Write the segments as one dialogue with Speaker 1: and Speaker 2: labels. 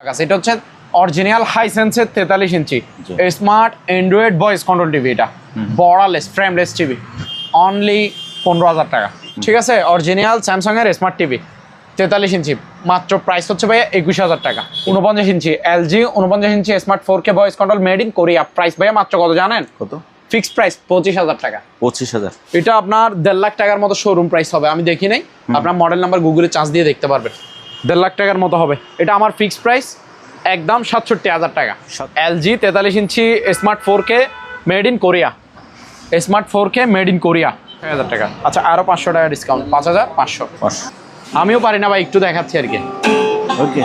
Speaker 1: কাছে এটা হচ্ছে অরিজিনাল হাইসেন্সের 43 inch smart android voice control TV. এটা বর্ডারলেস ফ্রেমলেস টিভি, অনলি 15,000 টাকা। ঠিক আছে, অরিজিনাল স্যামসাং এর স্মার্ট টিভি 43 ইঞ্চি, মাত্র প্রাইস হচ্ছে ভাইয়া 21,000 টাকা। 49 inch LG 49 inch smart 4K voice control made in Korea, price ভাইয়া মাত্র কত জানেন? কত? ফিক্সড প্রাইস 25,000 টাকা।
Speaker 2: 25,000।
Speaker 1: এটা আপনার 1.5 লাখ টাকার মতো শোরুম প্রাইস হবে, আমি দেখি নাই, আপনার মডেল নাম্বার গুগলে চার্জ দিয়ে দেখতে পারবেন। 1.5 লাখ টাকার মতো হবে। এটা আমার ফিক্সড প্রাইস একদম 67,000 টাকা। LG 43 inch smart 4K made in Korea, smart 4K made in Korea 6,000 টাকা। আচ্ছা, আরো 500 টাকা ডিসকাউন্ট, 5,500। আমিও পারি না ভাই, একটু দেখাচ্ছি আর কি।
Speaker 2: ওকে,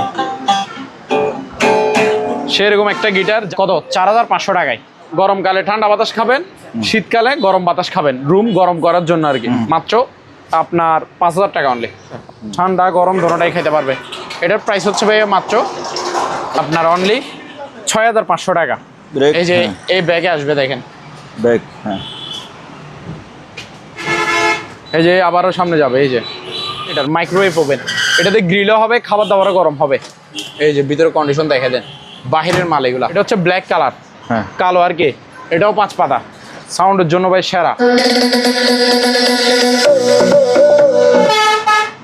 Speaker 1: সেরকম একটা গিটার কত? 4,500 টাকায়। গরমকালে ঠান্ডা বাতাস খাবেন, শীতকালে গরম বাতাস খাবেন, রুম গরম করার জন্য আর কি। মাত্র আপনার 5,000 টাকা অনলি। ঠান্ডা গরম দুটোটাই খেতে পারবে। এটার প্রাইস হচ্ছে ভাই মাত্র আপনার অনলি 6,500 টাকা। এই যে এই ব্যাগে আসবে, দেখেন
Speaker 2: ব্যাগ। হ্যাঁ,
Speaker 1: এই যে আবারও সামনে যাবে। এই যে এটার মাইক্রোওয়েভ ওভেন, এটাতে গ্রিলও হবে, খাবার দাবারও গরম হবে। এই যে ভিতরে কন্ডিশন দেখে দেন, বাহিরের মাল এগুলা। এটা হচ্ছে ব্ল্যাক কালার,
Speaker 2: হ্যাঁ
Speaker 1: কালো আর কি। এটাও 5 পাতা, সাউন্ডের জন্য ভাই সেরা।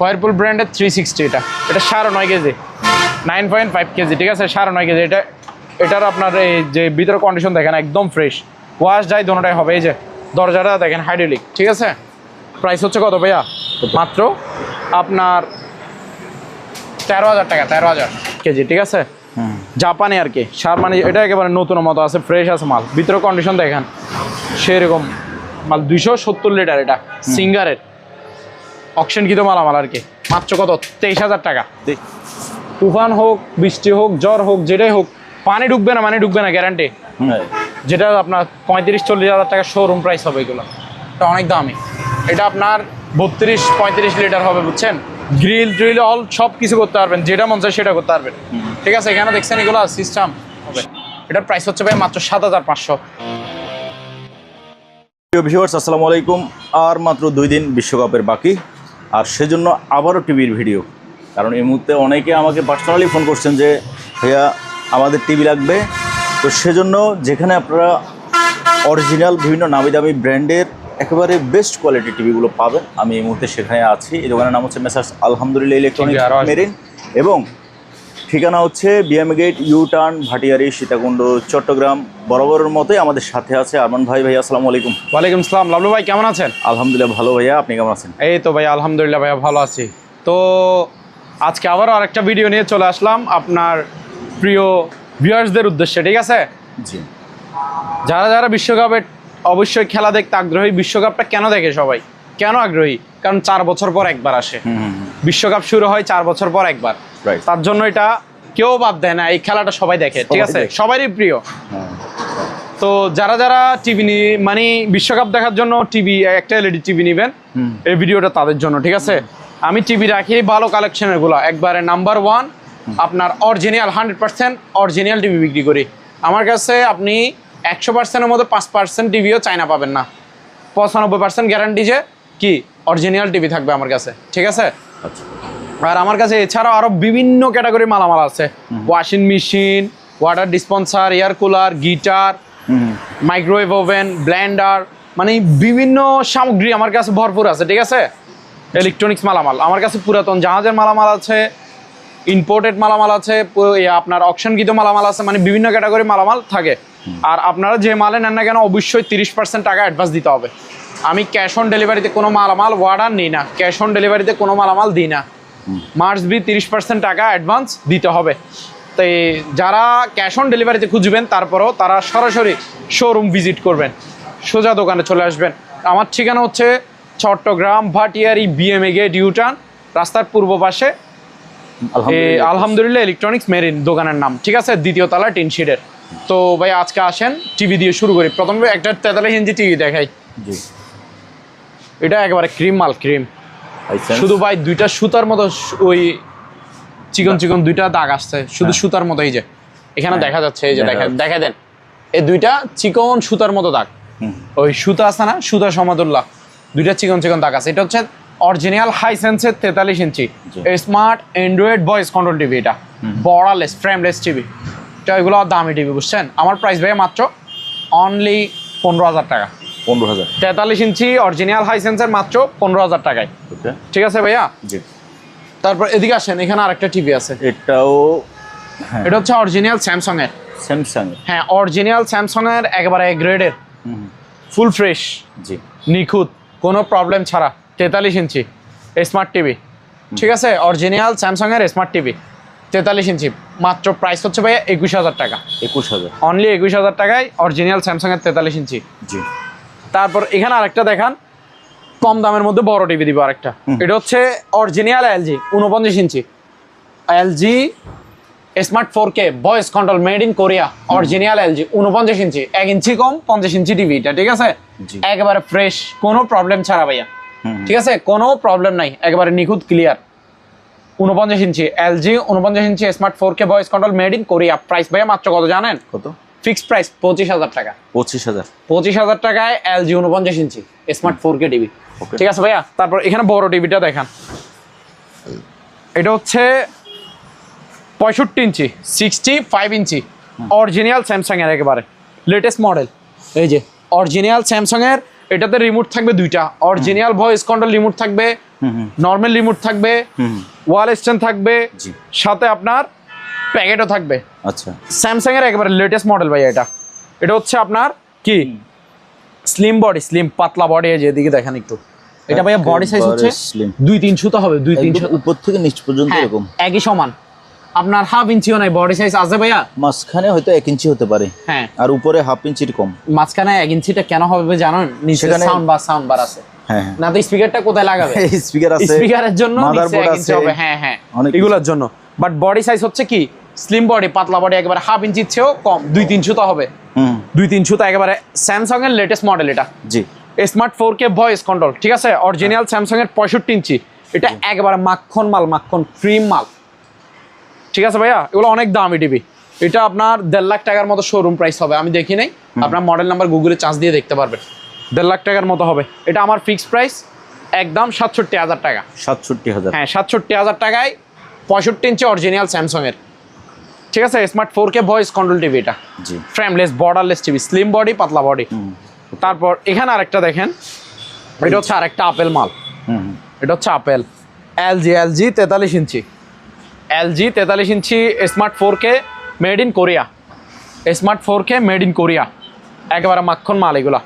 Speaker 1: ওয়ারপুল ব্র্যান্ডের 360। এটা 9.5 কেজি, 9.5 কেজি। ঠিক আছে, 9.5 কেজি। এটার আপনার এই যে ভিতরে কন্ডিশন দেখেন একদম ফ্রেশ, ওয়াশ যায় দুটোটাই হবে। এই যে দরজাটা দেখেন হাইড্রোলিক। ঠিক আছে, প্রাইস হচ্ছে কত ভাইয়া? মাত্র আপনার 13,000 টাকা, 13,000 কেজি। ঠিক আছে, জাপানি আর কি, শারমানি। এটা একেবারে নতুন মতো আছে, ফ্রেশ আছে মাল। ভিতরে কন্ডিশন দেখেন সেরকম মাল। 270 লিটার, এটা সিঙ্গারের অকশন কিন্তু মালামাল আর কি। মাত্র কত? 23,000 টাকা। তুফান হোক, বৃষ্টি হোক, জ্বর হোক, যেটাই হোক, পানি ঢুকবে না, মানে ঢুকবে না গ্যারান্টি। যেটা আপনার 35-40,000 টাকা শোরুম প্রাইস হবে। এগুলো এটা অনেক দামি। এটা আপনার 32-35 লিটার হবে, বুঝছেন? গ্রিল ড্রিল অল সব কিছু করতে পারবেন, যেটা মন চায় সেটা করতে পারবেন। ঠিক আছে, এখানে দেখছেন এগুলো সিস্টেম হবে। এটার প্রাইস হচ্ছে ভাই মাত্র 7,500।
Speaker 2: ভিউয়ার্স, আসসালামু আলাইকুম। আর মাত্র 2 দিন বিশ্বকাপের বাকি, আর সেজন্য আবারও টিভির ভিডিও। কারণ এই মুহূর্তে অনেকে আমাকে পার্সোনালি ফোন করছেন যে ভাইয়া আমাদের টিভি লাগবে। তো সেজন্য যেখানে আপনারা অরিজিনাল বিভিন্ন নামি দামি ব্র্যান্ডের একেবারে বেস্ট কোয়ালিটি টিভিগুলো পাবেন, আমি এই মুহূর্তে সেখানে আছি। এই দোকানের নাম হচ্ছে মেসার্স আলহামদুলিল্লাহ ইলেকট্রনিক্স মেরিন, এবং ঠিকানা হচ্ছে BM gate, U turn, Bhatiari, Sitakunda, Chittagong. বরাবরের মতোই আমাদের সাথে আছে আরমান ভাই। ভাই আসসালামু আলাইকুম।
Speaker 1: ওয়ালাইকুম আসসালাম। লাভলু ভাই কেমন আছেন?
Speaker 2: আলহামদুলিল্লাহ ভালো ভাইয়া, আপনি কেমন আছেন?
Speaker 1: এই তো ভাই আলহামদুলিল্লাহ ভাইয়া ভালো আছি। তো আজকে আবারও আরেকটা ভিডিও নিয়ে চলে আসলাম আপনার প্রিয় ভিউয়ার্সদের উদ্দেশ্যে। ঠিক আছে,
Speaker 2: জি।
Speaker 1: যারা যারা বিশ্বকাপে অবশ্যই খেলা দেখতে আগ্রহী, বিশ্বকাপটা কেন দেখে সবাই, কেন আগ্রহী? কারণ 4 বছর পর একবার আসে বিশ্বকাপ, শুরু হয় 4 বছর পর একবার। তার জন্য এটা কেউ বাদ দেয় না, এই খেলাটা সবাই দেখে। ঠিক আছে, সবারই প্রিয়। তো যারা যারা টিভি মানে বিশ্বকাপ দেখার জন্য টিভি, একটা এলইডি টিভি নেবেন, এই ভিডিওটা তাদের জন্য। ঠিক আছে, আমি টিভি রাখি ভালো কালেকশনের গুলো, একবারে নাম্বার 1 আপনার অরিজিনাল 100% অরিজিনাল টিভি বিক্রি করি। আমার কাছে আপনি 100%-এর মধ্যে 5% টিভিও চায়না পাবেন না। 95% গ্যারান্টি যে কি অরিজিনাল টিভি থাকবে আমার কাছে। ঠিক আছে, আর আমার কাছে এছাড়াও আরো বিভিন্ন ক্যাটাগরি মালামাল আছে। Washing machine, water dispenser, air cooler, guitar, microwave oven, Blender, মানে বিভিন্ন সামগ্রী আমার কাছে ভরপুর আছে। ঠিক আছে, ইলেকট্রনিক্স মালামাল আমার কাছে পুরাতন জাহাজের মালামাল আছে, ইম্পোর্টেড মালামাল আছে, আপনার অকশনকৃত মালামাল আছে, মানে বিভিন্ন ক্যাটাগরি মালামাল থাকে। আর আপনারা যে মালে নেন না কেন অবশ্যই 30% টাকা অ্যাডভান্স দিতে হবে। আমি ক্যাশ অন ডেলিভারিতে কোনো মালামাল অর্ডার নিই না, ক্যাশ অন ডেলিভারিতে কোনো মালামাল দিই না। মার্চ বি 30% টাকা অ্যাডভান্স দিতে হবে। তো যারা ক্যাশ অন ডেলিভারিতে খুঁজবেন, তারপরও তারা সরাসরি শোরুম ভিজিট করবেন, সোজা দোকানে চলে আসবেন। আমার ঠিকানা হচ্ছে Chittagong Bhatiari BMA gate, U turn, রাস্তার পূর্ব পাশে আলহামদুলিল্লাহ ইলেকট্রনিক্স মেরিন দোকানের নাম। ঠিক আছে, 2য় তলা, টিন শিটের। তো ভাই আজকে আসেন টিভি দিয়ে শুরু করি। প্রথমে একটা 43 ইঞ্চি টিভি দেখাই। এটা একেবারে ক্রিম মাল, ক্রিম। শুধু ভাই দুইটা সুতার মতো ওই চিকন চিকন দুইটা দাগ আসছে, শুধু সুতার মতো। এই যে এখানে দেখা যাচ্ছে, এই যে দেখা দেন, এই দুইটা চিকন সুতার মতো দাগ। ওই সুতা আছে না, সুতা সমাদুল্লাহ, দুইটা চিকন চিকন দাগ আছে। এটা হচ্ছে অরিজিনাল হাইসেন্সের 43 inch smart android voice control TV, এটা বর্ডারলেস ফ্রেমলেস টিভি। তো এগুলো দামি টিভি, বুঝছেন? আমার প্রাইস ভাইয়া মাত্র অনলি 15,000 টাকা।
Speaker 2: 15,000
Speaker 1: 43 ইঞ্চি অরিজিনাল হাইসেন্সের মাত্র 15,000 টাকায়।
Speaker 2: ওকে,
Speaker 1: ঠিক আছে ভাইয়া।
Speaker 2: জি।
Speaker 1: তারপর এদিকে আসেন, এখানে আরেকটা টিভি আছে।
Speaker 2: এটাও হ্যাঁ,
Speaker 1: এটা হচ্ছে অরিজিনাল স্যামসাং এর।
Speaker 2: স্যামসাং।
Speaker 1: হ্যাঁ, অরিজিনাল স্যামসাং এর, একেবারে এ গ্রেডের, ফুল ফ্রেশ,
Speaker 2: জি,
Speaker 1: নিখুঁত, কোনো প্রবলেম ছাড়া 43 ইঞ্চি স্মার্ট টিভি। ঠিক আছে, অরিজিনাল স্যামসাং এর স্মার্ট টিভি 43 ইঞ্চি, মাত্র প্রাইস হচ্ছে ভাইয়া 21,000 টাকা।
Speaker 2: 21,000
Speaker 1: অনলি 21,000 টাকায় অরিজিনাল স্যামসাং এর 43 ইঞ্চি।
Speaker 2: জি।
Speaker 1: তারপর এখানে আরেকটা দেখান, কম দামের মধ্যে বড় টিভি দিব আরেকটা। এটা হচ্ছে original LG 49 inch LG smart 4K voice control made in Korea. Original LG 49 inch, 1 inch com 50 inch TV এটা। ঠিক আছে,
Speaker 2: জি।
Speaker 1: একেবারে ফ্রেশ, কোনো প্রবলেম ছাড়া ভাইয়া। ঠিক আছে, কোনো প্রবলেম নাই, একেবারে নিখুঁত clear. 49 inch LG 49 inch smart 4K voice control made in Korea. Price ভাইয়া মাত্র কত জানেন?
Speaker 2: কত?
Speaker 1: ফিক্সড প্রাইস 25,000 টাকা।
Speaker 2: 25,000
Speaker 1: 25,000 টাকায় LG 49 inch smart 4K TV. ঠিক আছে ভাইয়া। তারপর এখানে বড় টিভিটা দেখান, এটা হচ্ছে 65 ইঞ্চি 65 ইঞ্চি অরিজিনাল স্যামসাং এর, একেবারে লেটেস্ট মডেল। এই যে অরিজিনাল স্যামসাং এর, এটাতে রিমোট থাকবে দুইটা, অরিজিনাল ভয়েস কন্ট্রোল রিমোট থাকবে, নর্মাল রিমোট থাকবে, ওয়াল স্ট্যান্ড থাকবে,
Speaker 2: জি।
Speaker 1: সাথে আপনার প্যাকেটও থাকবে।
Speaker 2: আচ্ছা,
Speaker 1: স্যামসাং এর একেবারে লেটেস্ট মডেল ভাইয়া এটা। এটা হচ্ছে আপনার কি স্লিম বডি, স্লিম পাতলা বডি। এই যে এদিকে দেখেন একটু, এটা ভাইয়া বডি সাইজ হচ্ছে
Speaker 2: slim।
Speaker 1: 2-3 সুতা হবে, 2-3 সুতা
Speaker 2: উপর থেকে নিচ পর্যন্ত
Speaker 1: হ্যাঁ,
Speaker 2: এরকম
Speaker 1: একই সমান। আপনার হাফ ইঞ্চিও নাই, বডি সাইজ আছে ভাইয়া।
Speaker 2: মাঝখানে হয়তো 1 ইঞ্চি হতে পারে,
Speaker 1: হ্যাঁ,
Speaker 2: আর উপরে হাফ ইঞ্চির কম।
Speaker 1: মাঝখানে 1 ইঞ্চিটা কেন হবে জানেন? নিচে
Speaker 2: সেখানে-
Speaker 1: সাউন্ড বার আছে
Speaker 2: হ্যাঁ,
Speaker 1: না, তো স্পিকারটা কোথায় লাগাবে?
Speaker 2: স্পিকার আছে,
Speaker 1: স্পিকারের জন্য নিচে
Speaker 2: মাদারবোর্ড
Speaker 1: 1 ইঞ্চি
Speaker 2: আছে,
Speaker 1: হবে। হ্যাঁ হ্যাঁ,
Speaker 2: অনেক
Speaker 1: এগুলোর জন্য। বাট বডি সাইজ হচ্ছে কি স্লিম বডি, পাতলা বডি, একেবারে হাফ ইঞ্চির চেয়েও কম, 2-3 সুতা হবে, 2-3 সুতা। একেবারে স্যামসাং এর লেটেস্ট মডেল এটা,
Speaker 2: জি।
Speaker 1: Smart 4K voice control. ঠিক আছে, অরিজিনাল স্যামসাং এর 65 ইঞ্চি, এটা একেবারে মাখন মাল, মাখন ক্রিম মাল। ঠিক আছে ভাইয়া, এগুলো অনেক দামি টিভি। এটা আপনার 1.5 লাখ টাকার মতো শোরুম প্রাইস হবে, আমি দেখি নাই, আপনার মডেল নাম্বার গুগলে চার্জ দিয়ে দেখতে পারবেন। 1.5 লাখ টাকার মতো হবে এটা। আমার ফিক্সড প্রাইস একদম 67,000 টাকা।
Speaker 2: 67,000
Speaker 1: হ্যাঁ, 67,000 টাকায় 65 ইঞ্চি অরিজিনাল স্যামসাং এর। ঠিক আছে, smart 4K voice control TV এটা,
Speaker 2: জি।
Speaker 1: Frameless borderless TV, slim body পাতলা বডি। তারপর এখানে আরেকটা দেখেন, এটা হচ্ছে আরেকটা আপেল মাল। এটা হচ্ছে apple LG 43 inch LG 43 inch smart 4K made in Korea, smart 4K made in Korea, একেবারে মাখন মাল এগুলা।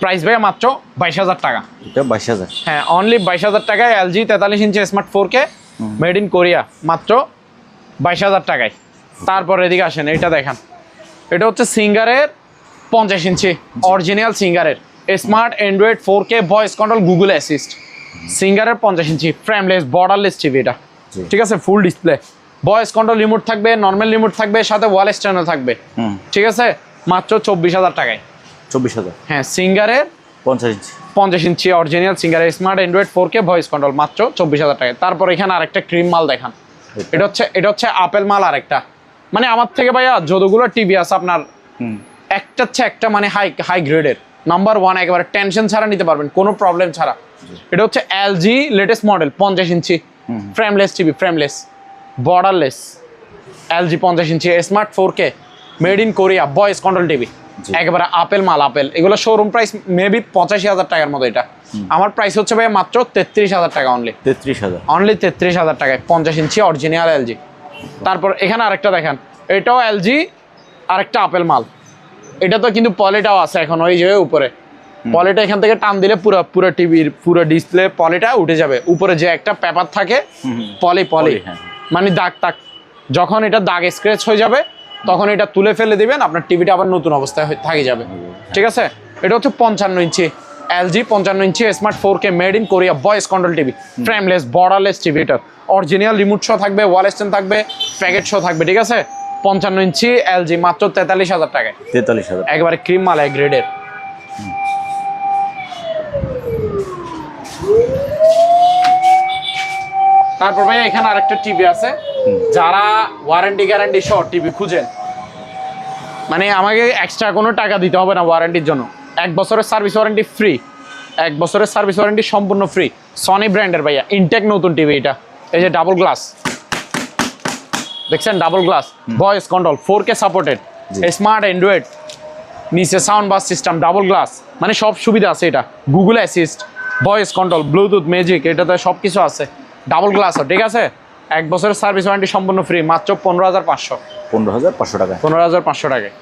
Speaker 1: প্রাইস ভাইয়া মাত্র 22,000 টাকা।
Speaker 2: এটা 22,000।
Speaker 1: হ্যাঁ, অনলি 22,000 টাকায় LG 43 inch smart 4K made in Korea, মাত্র 22,000 টাকায়। তারপর এদিকে আসেন, এটা দেখেন, এটা হচ্ছে সিঙ্গারের 50 ইঞ্চি অরিজিনাল সিঙ্গারের smart Android 4K voice control Google assist, সিঙ্গারের 50 ইঞ্চি ফ্রেমলেস বর্ডারলেস টিভি এটা। ঠিক আছে, full display, voice control remote থাকবে, নর্মাল রিমোট থাকবে, সাথে ওয়াল স্ট্যান্ডও থাকবে। ঠিক আছে, মাত্র 24,000 টাকায়।
Speaker 2: 24,000।
Speaker 1: হ্যাঁ, সিঙ্গারের
Speaker 2: 50 ইঞ্চি
Speaker 1: 50 ইঞ্চি অরিজিনাল সিঙ্গারের smart Android 4K voice control, মাত্র 24,000 টাকায়। তারপর এখানে আরেকটা ক্রিম মাল দেখান, এটা হচ্ছে আপেল মাল আরেকটা। মানে আমার থেকে ভাইয়া যতগুলো টিভি আছে আপনার, একটা হচ্ছে একটা মানে হাই গ্রেডের নাম্বার 1, একেবারে টেনশন ছাড়া নিতে পারবেন, কোনো প্রবলেম ছাড়া। এটা হচ্ছে LG latest model 50 inch frameless TV, frameless borderless LG 50 inch smart 4K made in Korea voice control TV, একেবারে আপেল মাল আপেল। এগুলো শোরুম প্রাইস মেবি 85,000 টাকার মতো। এটা আমার প্রাইস হচ্ছে ভাই মাত্র 33,000 টাকা অনলি।
Speaker 2: 33,000
Speaker 1: অনলি 33,000 টাকায় 50 ইঞ্চি অরিজিনাল এলজি। তারপর এখানে আরেকটা দেখেন, এটাও এলজি, আরেকটা আপেল মাল। এটা তো কিন্তু পলিটাও আছে এখন, ওই যে উপরে পলিটা এখান থেকে টান দিলে পুরো টিভির পুরো ডিসপ্লে পলিটা উঠে যাবে। উপরে যে একটা পেপার থাকে পলি,
Speaker 2: হ্যাঁ।
Speaker 1: মানে দাগ টাক, যখন এটা দাগ স্ক্র্যাচ হয়ে যাবে তখন এটা তুলে ফেলে দিবেন, আপনার টিভিটা আবার নতুন অবস্থায় থাকে যাবে। ঠিক আছে, এটা হচ্ছে 55 inch LG 55 inch smart 4K made in Korea voice control TV, frameless borderless TV. এটা অরিজিনাল রিমোট শো থাকবে, ওয়াল স্ট্যান্ড থাকবে, প্যাকেট শো থাকবে। ঠিক আছে, 55 ইঞ্চি এলজি মাত্র 43,000 টাকায়।
Speaker 2: 43,000
Speaker 1: একেবারে ক্রিম মাল এক গ্রেডের। তারপর ভাই এখানে আরেকটা টিভি আছে, যারা ওয়ারেন্টি গ্যারান্টি সহ টিভি খুঁজেন, মানে আমাকে এক্সট্রা কোনো টাকা দিতে হবে না ওয়ারেন্টির জন্য, 1 বছরের সার্ভিস ওয়ারেন্টি ফ্রি, 1 বছরের সার্ভিস ওয়ারেন্টি সম্পূর্ণ ফ্রি। সনি ব্র্যান্ডের ভাইয়া, ইনটেক নতুন টিভি এটা। এই যে ডাবল গ্লাস দেখছেন, double glass, voice control, 4K supported, smart android, নিচে sound bass system, double glass, মানে সব সুবিধা আছে এটা। Google assist, voice control, bluetooth, magic, এটাতে সব কিছু আছে। ডাবল গ্লাসও, ঠিক আছে। 1 বছরের সার্ভিস ওয়ারেন্টি সম্পূর্ণ ফ্রি, মাত্র 15,500।
Speaker 2: 15,500 টাকা।
Speaker 1: 15,500 টাকায়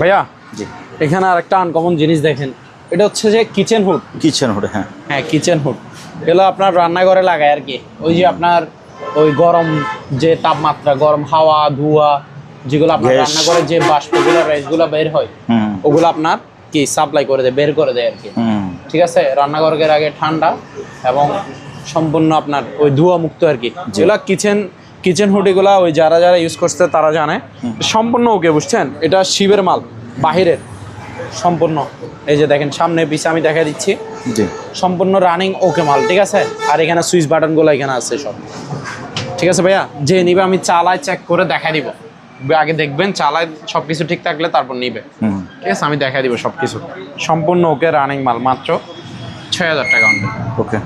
Speaker 1: ভাইয়া।
Speaker 2: জি,
Speaker 1: এখানে আরেকটা আনকমন জিনিস দেখেন, এটা হচ্ছে যে কিচেন হুড।
Speaker 2: কিচেন হুড, হ্যাঁ
Speaker 1: হ্যাঁ, কিচেন হুড এগুলো আপনার রান্নাঘরে লাগায় আর কি। ওই যে আপনার ওই গরম যে তাপমাত্রা, গরম হাওয়া, ধোঁয়া, যেগুলো আপনার রান্নাঘরে যে বাষ্পগুলো, রেসগুলো বের হয়, ওগুলো আপনার কি সাপ্লাই করে দেয়, বের করে দেয় আর কি। ঠিক আছে, রান্নাঘরের আগে ঠান্ডা এবং সম্পূর্ণ আপনার ওই ধোঁয়া মুক্ত আর কি। যেগুলো কিচেন হুড, এগুলা ওই যারা ইউজ করছে তারা জানে সম্পূর্ণ ওকে, বুঝছেন। এটা শিবের মাল, বাহিরের সম্পূর্ণ। এই যে দেখেন সামনে পিছে আমি দেখা দিচ্ছি,
Speaker 2: জি,
Speaker 1: সম্পূর্ণ রানিং ওকে মাল, ঠিক আছে। আর এখানে সুইচ বাটনগুলো এখানে আছে সব, ঠিক আছে ভাইয়া। যে নিবে আমি চালায় চেক করে দেখা দিব, আগে দেখবেন চালায় সব কিছু ঠিক থাকলে তারপর নিবে, ঠিক আছে। আমি দেখা দিব সব কিছু সম্পূর্ণ ওকে রানিং মাল, মাত্র 6,000 টাকা অনলি।
Speaker 2: ওকে,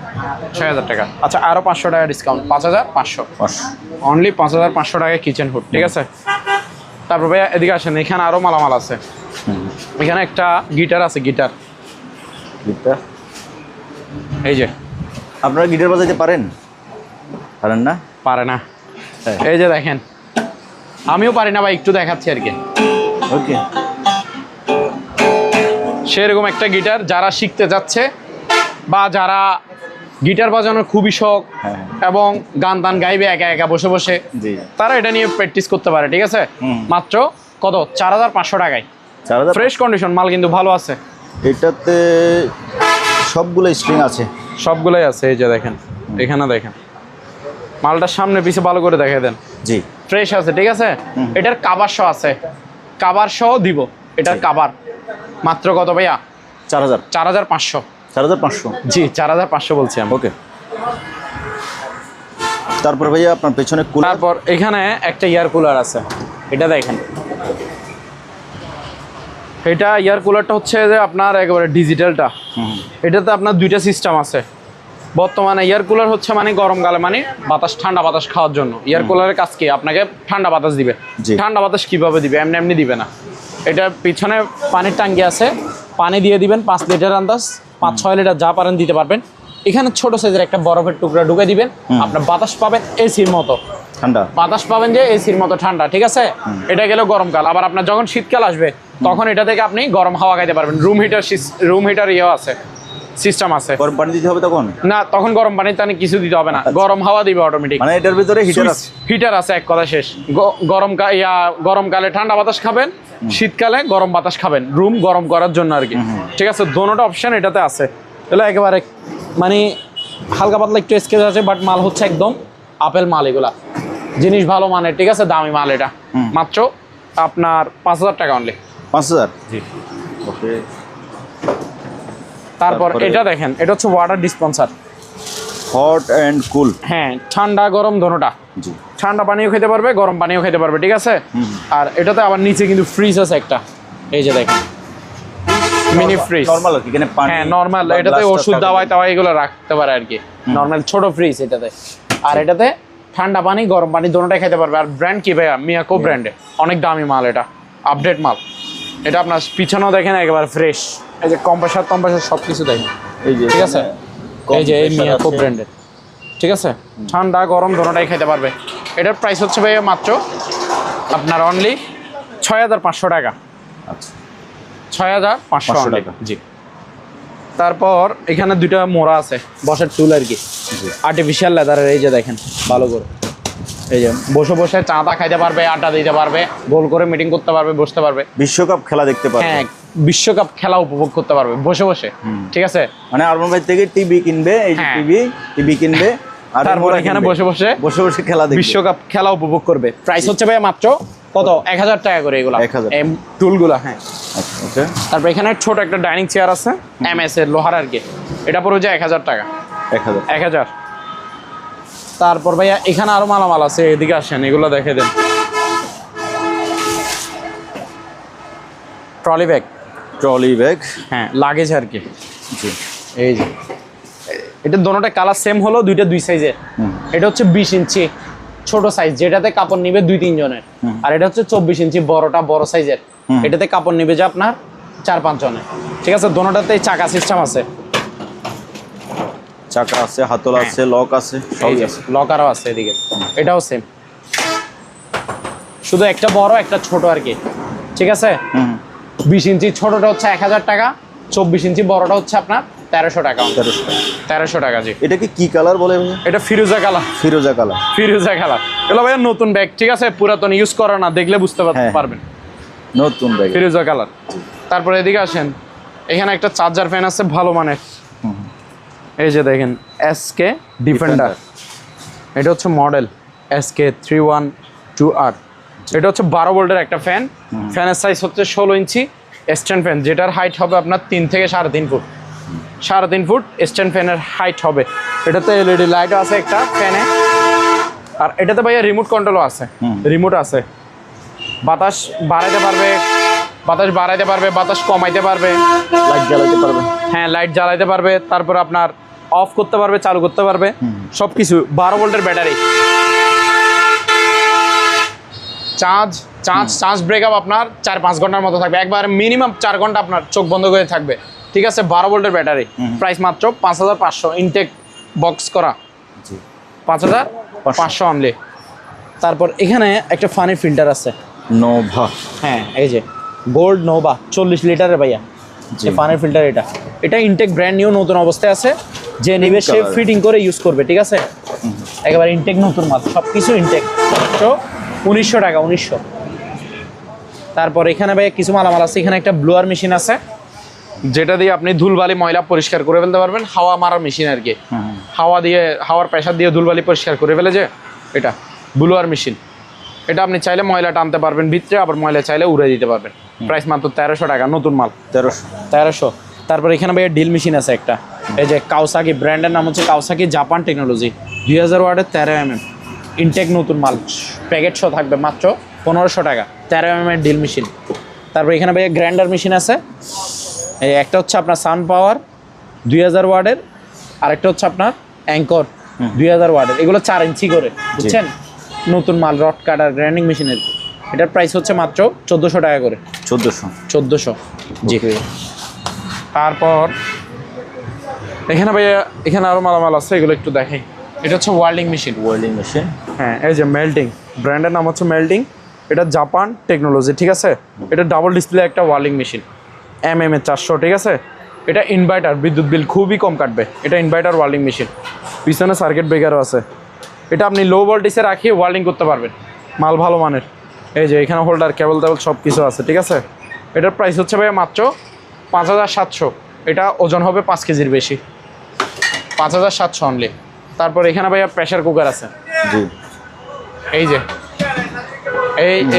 Speaker 1: 6,000 টাকা। আচ্ছা, আরও 500 টাকা ডিসকাউন্ট, 5,500 অনলি, 5,500 টাকায় কিচেন হুড, ঠিক আছে। তারপর ভাইয়া এদিকে আসেন, এখানে আরও মালামাল আছে। এখানে একটা গিটার আছে, গিটার। এই যে
Speaker 2: আপনারা গিটার বাজাইতে পারেন? পারেন না?
Speaker 1: পারে না। এই যে দেখেন, আমিও পারি না ভাই, একটু দেখাচ্ছি আর কি।
Speaker 2: ওকে,
Speaker 1: সেরকম একটা গিটার যারা শিখতে যাচ্ছে বা যারা গিটার বাজানোর খুবই শখ এবং গান টান গাইবে একা একা বসে বসে, তারা এটা নিয়ে প্র্যাকটিস করতে পারে, ঠিক আছে। মাত্র কত? 4,500 টাকায়। ফ্রেশ কন্ডিশন মাল, কিন্তু ভালো আছে।
Speaker 2: এটাতে সবগুলো স্ট্রিং আছে,
Speaker 1: সবগুলোই আছে। এই যে দেখেন, এখানে দেখেন মালটার সামনে পিছে ভালো করে দেখাই দেন।
Speaker 2: জি,
Speaker 1: ফ্রেশ আছে, ঠিক আছে। এটার কাভার সহ আছে, কাভার সহ দিব এটার কাভার। মাত্র কত ভাইয়া? 4,500।
Speaker 2: 4,500?
Speaker 1: জি, 4,500 বলছি আমি।
Speaker 2: ওকে। তারপর ভাইয়া আপনার পেছনে কুলার।
Speaker 1: তারপর এখানে একটা এয়ার কুলার আছে, এটা দেখেন। এটা এয়ার কুলারটা হচ্ছে যে আপনার একেবারে ডিজিটালটা। এটাতে আপনার 2টা সিস্টেম আছে বর্তমানে। এয়ার কুলার হচ্ছে মানে গরমকালে মানে বাতাস, ঠান্ডা বাতাস খাওয়ার জন্য। এয়ার কুলারের কাজ কি? আপনাকে ঠান্ডা বাতাস দিবে। ঠান্ডা বাতাস কিভাবে দিবে? এমনি এমনি দিবে না। এটা পিছনে পানির ট্যাঙ্কি আছে, পানি দিয়ে দিবেন 5 লিটার আন্দাজ, 5-6 লিটার যা পারেন দিতে পারবেন। এখানে ছোট সাইজের একটা বরফের টুকরা ঢুকে দিবেন, আপনার বাতাস পাবেন এসির মতো
Speaker 2: ঠান্ডা,
Speaker 1: বাতাস পাবেন যে এসির মতো ঠান্ডা, ঠিক আছে। এটা গেল গরমকাল। আবার আপনার যখন শীতকাল আসবে তখন এটা থেকে আপনি গরম হাওয়া খাইতে পারবেন। রুম হিটার ইয়েও আছে, সিস্টেম আছে।
Speaker 2: গরম পানি দিতে হবে তখন?
Speaker 1: না, তখন গরম পানি টানি কিছু দিতে হবে না, গরম হাওয়া দিবে অটোমেটিক।
Speaker 2: মানে এটার ভিতরে হিটার আছে?
Speaker 1: হিটার আছে, এক কথা শেষ। গরমকালে ঠান্ডা বাতাস খাবেন, শীতকালে গরম বাতাস খাবেন, রুম গরম করার জন্য আর কি, ঠিক আছে। দোনোটা অপশন এটাতে আছে। এগুলো একেবারে মানে হালকা পাতলা একটু স্কেচ আছে, বাট মাল হচ্ছে একদম আপেল মাল। এগুলা জিনিস ভালো মানের, ঠিক আছে, দামি মাল। এটা মাত্র আপনার 5,000 টাকা অনলি।
Speaker 2: 5,000?
Speaker 1: জি,
Speaker 2: ওকে।
Speaker 1: তারপর এটা দেখেন, এটা হচ্ছে ওয়াটার ডিসপেন্সার,
Speaker 2: হট অ্যান্ড কুল।
Speaker 1: হ্যাঁ, ঠান্ডা গরম দোনোটা।
Speaker 2: জি,
Speaker 1: ঠান্ডা পানিও খেতে পারবে, গরম পানিও খেতে পারবে, ঠিক আছে। আর এটাতে আবার নিচে কিন্তু ফ্রিজ আছে একটা, এই যে দেখেন, মিনি ফ্রিজ।
Speaker 2: নরমাল আর কি, এখানে পানি,
Speaker 1: হ্যাঁ নরমাল। এটাতে ওষুধ দাওয়াই এগুলো রাখতে পারে আর কি, নরমাল ছোট ফ্রিজ এটাতে। আর এটাতে ঠান্ডা পানি গরম পানি দোনোটাই খেতে পারবে। আর ব্র্যান্ড কি ভাইয়া? মিয়াকো ব্র্যান্ডে, অনেক দামি মাল, এটা আপডেট মাল। এটা আপনার পিছনেও দেখেন একেবারে ফ্রেশ, এই যে কম্প্রেসার সব কিছু দেখেন,
Speaker 2: এই যে,
Speaker 1: ঠিক আছে। এই যে এই মিয়াকো ব্র্যান্ডের, ঠিক আছে। ঠান্ডা গরম দোনোটাই খেতে পারবে। এটার প্রাইস হচ্ছে ভাইয়া মাত্র আপনার অনলি 6,500 টাকা।
Speaker 2: আচ্ছা,
Speaker 1: 6,500 টাকা। জি। তারপর এখানে 2টা মোড়া আছে, বসার টুল আর কি, আর্টিফিশিয়াল লেদারের। এই যে দেখেন ভালো করে, এই যে বসে বসে চাঁদা খাইতে পারবে, আটা দিতে পারবে, গোল করে মিটিং করতে পারবে, বসতে পারবে,
Speaker 2: বিশ্বকাপ খেলা দেখতে পারবে।
Speaker 1: হ্যাঁ, বিশ্বকাপ খেলা উপভোগ করতে পারবে বসে বসে, ঠিক আছে।
Speaker 2: মানে আরমান ভাই থেকে টিভি কিনবে, এই যে টিভি কিনবে, আর
Speaker 1: তারপর এখানে বসে বসে
Speaker 2: খেলা দেখবে,
Speaker 1: বিশ্বকাপ খেলা উপভোগ করবে। প্রাইস হচ্ছে ভাই মাত্র কত? 1,000 টাকা করে এগুলা,
Speaker 2: 1,000
Speaker 1: এই টুলগুলা। হ্যাঁ,
Speaker 2: ওকে।
Speaker 1: তারপর এখানে ছোট একটা ডাইনিং চেয়ার আছে, MS এর লোহার আর কি, এটা পড়ে যায় 1,000 টাকা। 1,000। তারপর ভাইয়া এখানে আরো মালামাল আছে, এদিকে আসেন, এগুলো দেখে দেন। ট্রলি ব্যাগ,
Speaker 2: হ্যাঁ,
Speaker 1: লাগেজ আর কি।
Speaker 2: জি।
Speaker 1: এই যে এটা দোনোটা কালার সেম হলো, দুইটা দুই সাইজের। এটা হচ্ছে 20 ইঞ্চি ছোট সাইজ, যেটাতে কাপড় নিবে 2-3 জনের। আর এটা হচ্ছে 24 ইঞ্চি বড়টা, বড় সাইজের। এটাতে কাপড় নিবে যে আপনার 4-5 জনের। ঠিক আছে, দোনোটাতে চাকা সিস্টেম আছে,
Speaker 2: চাকা আছে, হাতল আছে, লক আছে, সবই আছে।
Speaker 1: লকারও আছে এদিকে। এটাও সেম, শুধু একটা বড় একটা ছোট আর কি। ঠিক আছে, 20 ইঞ্চি ছোটটা হচ্ছে 1000 টাকা, 24 ইঞ্চি বড়টা হচ্ছে আপনার 1300 টাকা। 1300 টাকা। জি।
Speaker 2: এটা কি কালার বলে ভাইয়া?
Speaker 1: এটা ফিরোজা কালার।
Speaker 2: ফিরোজা কালার।
Speaker 1: ফিরোজা কালার এগুলো ভাইয়া নতুন ব্যাগ। ঠিক আছে, পুরাতন ইউজ করা না, দেখলে বুঝতে পারবেন।
Speaker 2: নতুন ব্যাগ,
Speaker 1: ফিরোজা কালার। তারপরে এদিকে আসেন, এখানে একটা চার্জার ফ্যান আছে ভালো মানের। এই যে দেখেন এসকে ডিফেন্ডার, এটা হচ্ছে মডেল এসকে 312R। এটা হচ্ছে 12 ভোল্টের একটা ফ্যান। ফ্যানের সাইজ হচ্ছে 16 ইঞ্চি স্ট্যান্ড ফ্যান, যেটার হাইট হবে আপনার 3 থেকে 3.5 ফুট। 3.5 ফুট স্ট্যান্ড ফ্যানের হাইট হবে। এটাতে এলইডি লাইটও আছে একটা ফ্যানে। আর এটাতে ভাইয়া রিমোট কন্ট্রোলও আছে, রিমোট আছে। বাতাস বাড়াইতে পারবে, বাতাস বাড়াইতে পারবে, বাতাস কমাইতে পারবে,
Speaker 2: লাইট জ্বালাতে পারবে।
Speaker 1: হ্যাঁ, লাইট জ্বালাইতে পারবে। তারপর আপনার অফ করতে পারবে, চালু করতে পারবে, সব কিছু। 12 ভোল্টের ব্যাটারি। চার্জ ব্রেকআপ আপনার 4-5 ঘন্টার মতো থাকবে, একবার মিনিমাম 4 ঘন্টা আপনার চোখ বন্ধ করে থাকবে। ঠিক আছে, 12 ভোল্টের ব্যাটারি। প্রাইস মাত্র 5500, ইনটেক বক্স করা 5500 অনলি। তারপর এখানে একটা ফানি ফিল্টার আছে,
Speaker 2: নোভা।
Speaker 1: হ্যাঁ, এই যে গোল্ড নোভা 40 লিটারের ভাইয়া ফানের ফিল্টার। এটা ইনটেক ব্র্যান্ড নিউ, নতুন অবস্থায় আছে। যে নিবে সে ফিটিং করে ইউজ করবে। ঠিক আছে, একেবারে ইনটেক নতুন মাল, সব কিছু ইনটেক। তো 1900 টাকা, 1900। তারপর এখানে ভাইয়া কিছু মালামাল আছে। এখানে একটা ব্লোয়ার মেশিন আছে, যেটা দিয়ে আপনি ধুলবালি ময়লা পরিষ্কার করে ফেলতে পারবেন। হাওয়া মারার মেশিন আর কি, হাওয়ার প্রেসার দিয়ে ধুলবালি পরিষ্কার করে ফেলে যে, এটা ব্লোয়ার মেশিন। এটা আপনি চাইলে ময়লা টানতে পারবেন ভিতরে, আবার ময়লা চাইলে উড়ে দিতে পারবেন। প্রাইস মাত্র 1300 টাকা, নতুন মাল। 1300। তারপর এখানে ভাইয়া ডিল মেশিন আছে একটা, এই যে কাওসাকি, ব্র্যান্ডের নাম হচ্ছে কাওসাকি জাপান টেকনোলজি, 2000 ওয়াটের 13 mm ইনটেক নতুন মাল। প্যাকেট শো থাকবে মাত্র 1500 টাকা, 13 mm এর ডিল মেশিন। তারপর এখানে ভাইয়া গ্রাইন্ডার মেশিন আছে। এই একটা হচ্ছে আপনার সান পাওয়ার 2000 ওয়াটের, আরেকটা হচ্ছে আপনার অ্যাঙ্কর 2000 ওয়াটের। এগুলো 4 ইঞ্চি করে, বুঝছেন? নতুন মাল, রড কাটার গ্রাইন্ডিং মেশিনের। এটার প্রাইস হচ্ছে মাত্র 1400 টাকা করে। 1400। জি। তারপর এখানে ভাইয়া, এখানে আরো মালামাল আছে, এগুলো একটু দেখাই। এটা হচ্ছে ওয়েল্ডিং মেশিন। হ্যাঁ, এই যে মেল্টিং, ব্র্যান্ডের নাম হচ্ছে মেল্টিং। এটা জাপান টেকনোলজি। ঠিক আছে, এটা ডাবল ডিসপ্লে একটা ওয়েল্ডিং মেশিন, MM 400। ঠিক আছে, এটা ইনভার্টার, বিদ্যুৎ বিল খুবই কম কাটবে। এটা ইনভার্টার ওয়েল্ডিং মেশিন, পিছনে সার্কিট ব্রেকারও আছে। এটা আপনি লো ভোল্টেজে রাখিয়ে ওয়েল্ডিং করতে পারবেন, মাল ভালো মানের। এই যে এখানে হোল্ডার, কেবল সব কিছু আছে। ঠিক আছে, এটার প্রাইস হচ্ছে ভাইয়া মাত্র 5700। এটা ওজন হবে 5 কেজির বেশি, 5700 অনলি। তারপর এখানে ভাইয়া প্রেসার কুকার আছে। এই যে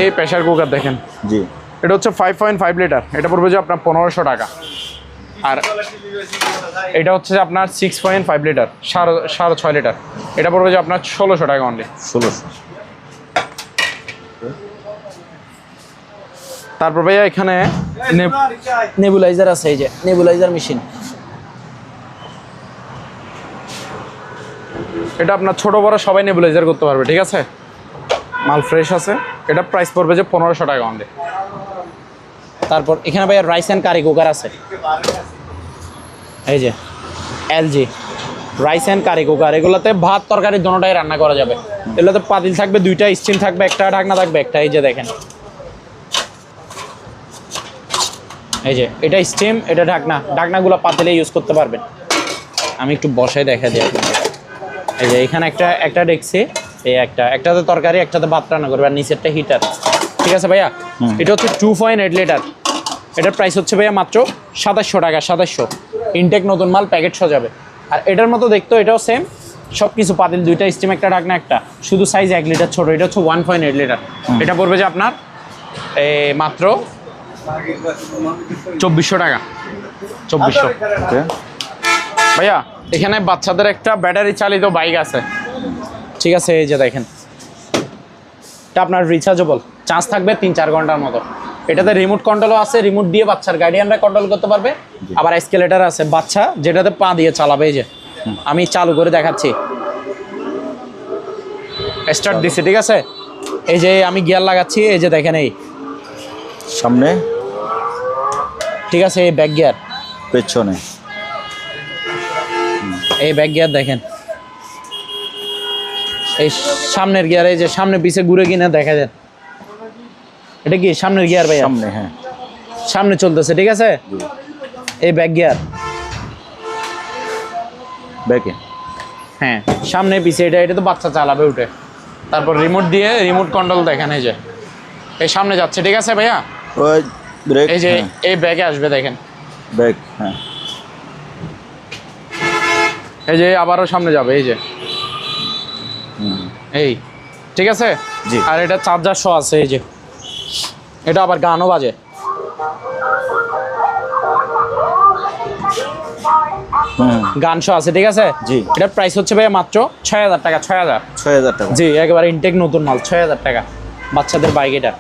Speaker 1: এই প্রেসার কুকার দেখেন। জি, এটা হচ্ছে 5.5 লিটার। এটা পড়বে যে আপনার 1500 টাকা। আর এটা হচ্ছে যে আপনার 6.5 লিটার, 6.5 লিটার। এটা পড়বে যে আপনার 1600 টাকা অনলি। 1600। তারপর ভাইয়া এখানে নেবুলাইজার আছে, এই যে নেবুলাইজার মেশিন। এটা আপনার ছোট বড় সবাই নেবুলাইজার করতে পারবে। ঠিক আছে, মাল ফ্রেশ আছে। এটা প্রাইস পড়বে যে 1500 টাকা অনলি। তারপর এখানে ভাইয়া রাইস অ্যান্ড কারি কুকার আছে, এই যে LG rice and curry cooker. এগুলোতে ভাত তরকারি দুটোটাই রান্না করা যাবে। এগুলোতে পাতিল থাকবে দুইটা, স্টিম থাকবে একটা, ঢাকনা থাকবে একটা। এই যে দেখেন, এই যে এটা স্টিম, এটা ঢাকনাগুলো পাতিলে ইউজ করতে পারবেন। আমি একটু বসাই দেখা দিই আপনাকে। এই যে এখানে একটা ডেক্সি, এই একটাতে তরকারি, একটাতে ভাত রান্না করবে, আর নিচেরটা হিটার। ঠিক আছে ভাইয়া, এটা হচ্ছে 2.8 লিটার। এটার প্রাইস হচ্ছে ভাইয়া মাত্র 2700 টাকা। 2700 ইনটেক নতুন মাল, প্যাকেট সাজাবে। আর এটার মতো দেখতো, এটাও সেম, সব কিছু পাতিল দুইটা, স্টিম একটা, ঢাকনা একটা, শুধু সাইজ 1 লিটার ছোট। এটা হচ্ছে 1.8 লিটার। এটা পড়বে যে আপনার মাত্র 2400 টাকা। 2400। ভাইয়া এখানে বাচ্চাদের একটা ব্যাটারি চালিত বাইক আছে। ঠিক আছে, এই যে দেখেন, এটা আপনার রিচার্জেবল, চার্জ থাকবে 3-4 ঘন্টার মতো। এটাতে রিমোট কন্ট্রোলও আছে, রিমোট দিয়ে বাচ্চার গার্ডিয়ানরা কন্ট্রোল করতে পারবে। আবার এসকেলেটর আছে, বাচ্চা যেটাতে পা দিয়ে চালাবে। এই যে আমি চালু করে দেখাচ্ছি, স্টার্ট দিছি, ঠিক আছে। এই যে আমি গিয়ার লাগাচ্ছি, এই যে দেখেন এই
Speaker 2: সামনে,
Speaker 1: ঠিক আছে, এই ব্যাক গিয়ার,
Speaker 2: পেছনে,
Speaker 1: এই ব্যাক গিয়ার দেখেন, এই সামনের গিয়ার, এই যে সামনে পিছে ঘুরে কিনা দেখা যায়। এটা কি সামনের গিয়ার ভাই?
Speaker 2: সামনে, হ্যাঁ
Speaker 1: সামনে চলতেছে, ঠিক আছে। এই ব্যাক গিয়ার,
Speaker 2: ব্যাকে,
Speaker 1: হ্যাঁ সামনে পিছে, এটা তো বাচ্চা চালাবে উঠে। তারপর রিমোট দিয়ে রিমোট কন্ট্রোল দেখেন, এই যে এই সামনে যাচ্ছে, ঠিক আছে ভাইয়া।
Speaker 2: ওই ব্রেক,
Speaker 1: এই যে এই ব্যাকে আসবে দেখেন,
Speaker 2: ব্যাক, হ্যাঁ
Speaker 1: এই যে আবারও সামনে যাবে, এই যে এই, ঠিক আছে।
Speaker 2: জি।
Speaker 1: আর এটা চার্জার সহ আছে, এই যে এটা আবার গানও বাজে। গান সহ আছে, ঠিক আছে।
Speaker 2: জি।
Speaker 1: এটার প্রাইস হচ্ছে ভাইয়া মাত্র 6,000 টাকা। 6,000,
Speaker 2: 6,000 টাকা।
Speaker 1: জি, একেবারে ইনটেক নতুন মাল, 6,000 টাকা বাচ্চাদের বাইক এটা।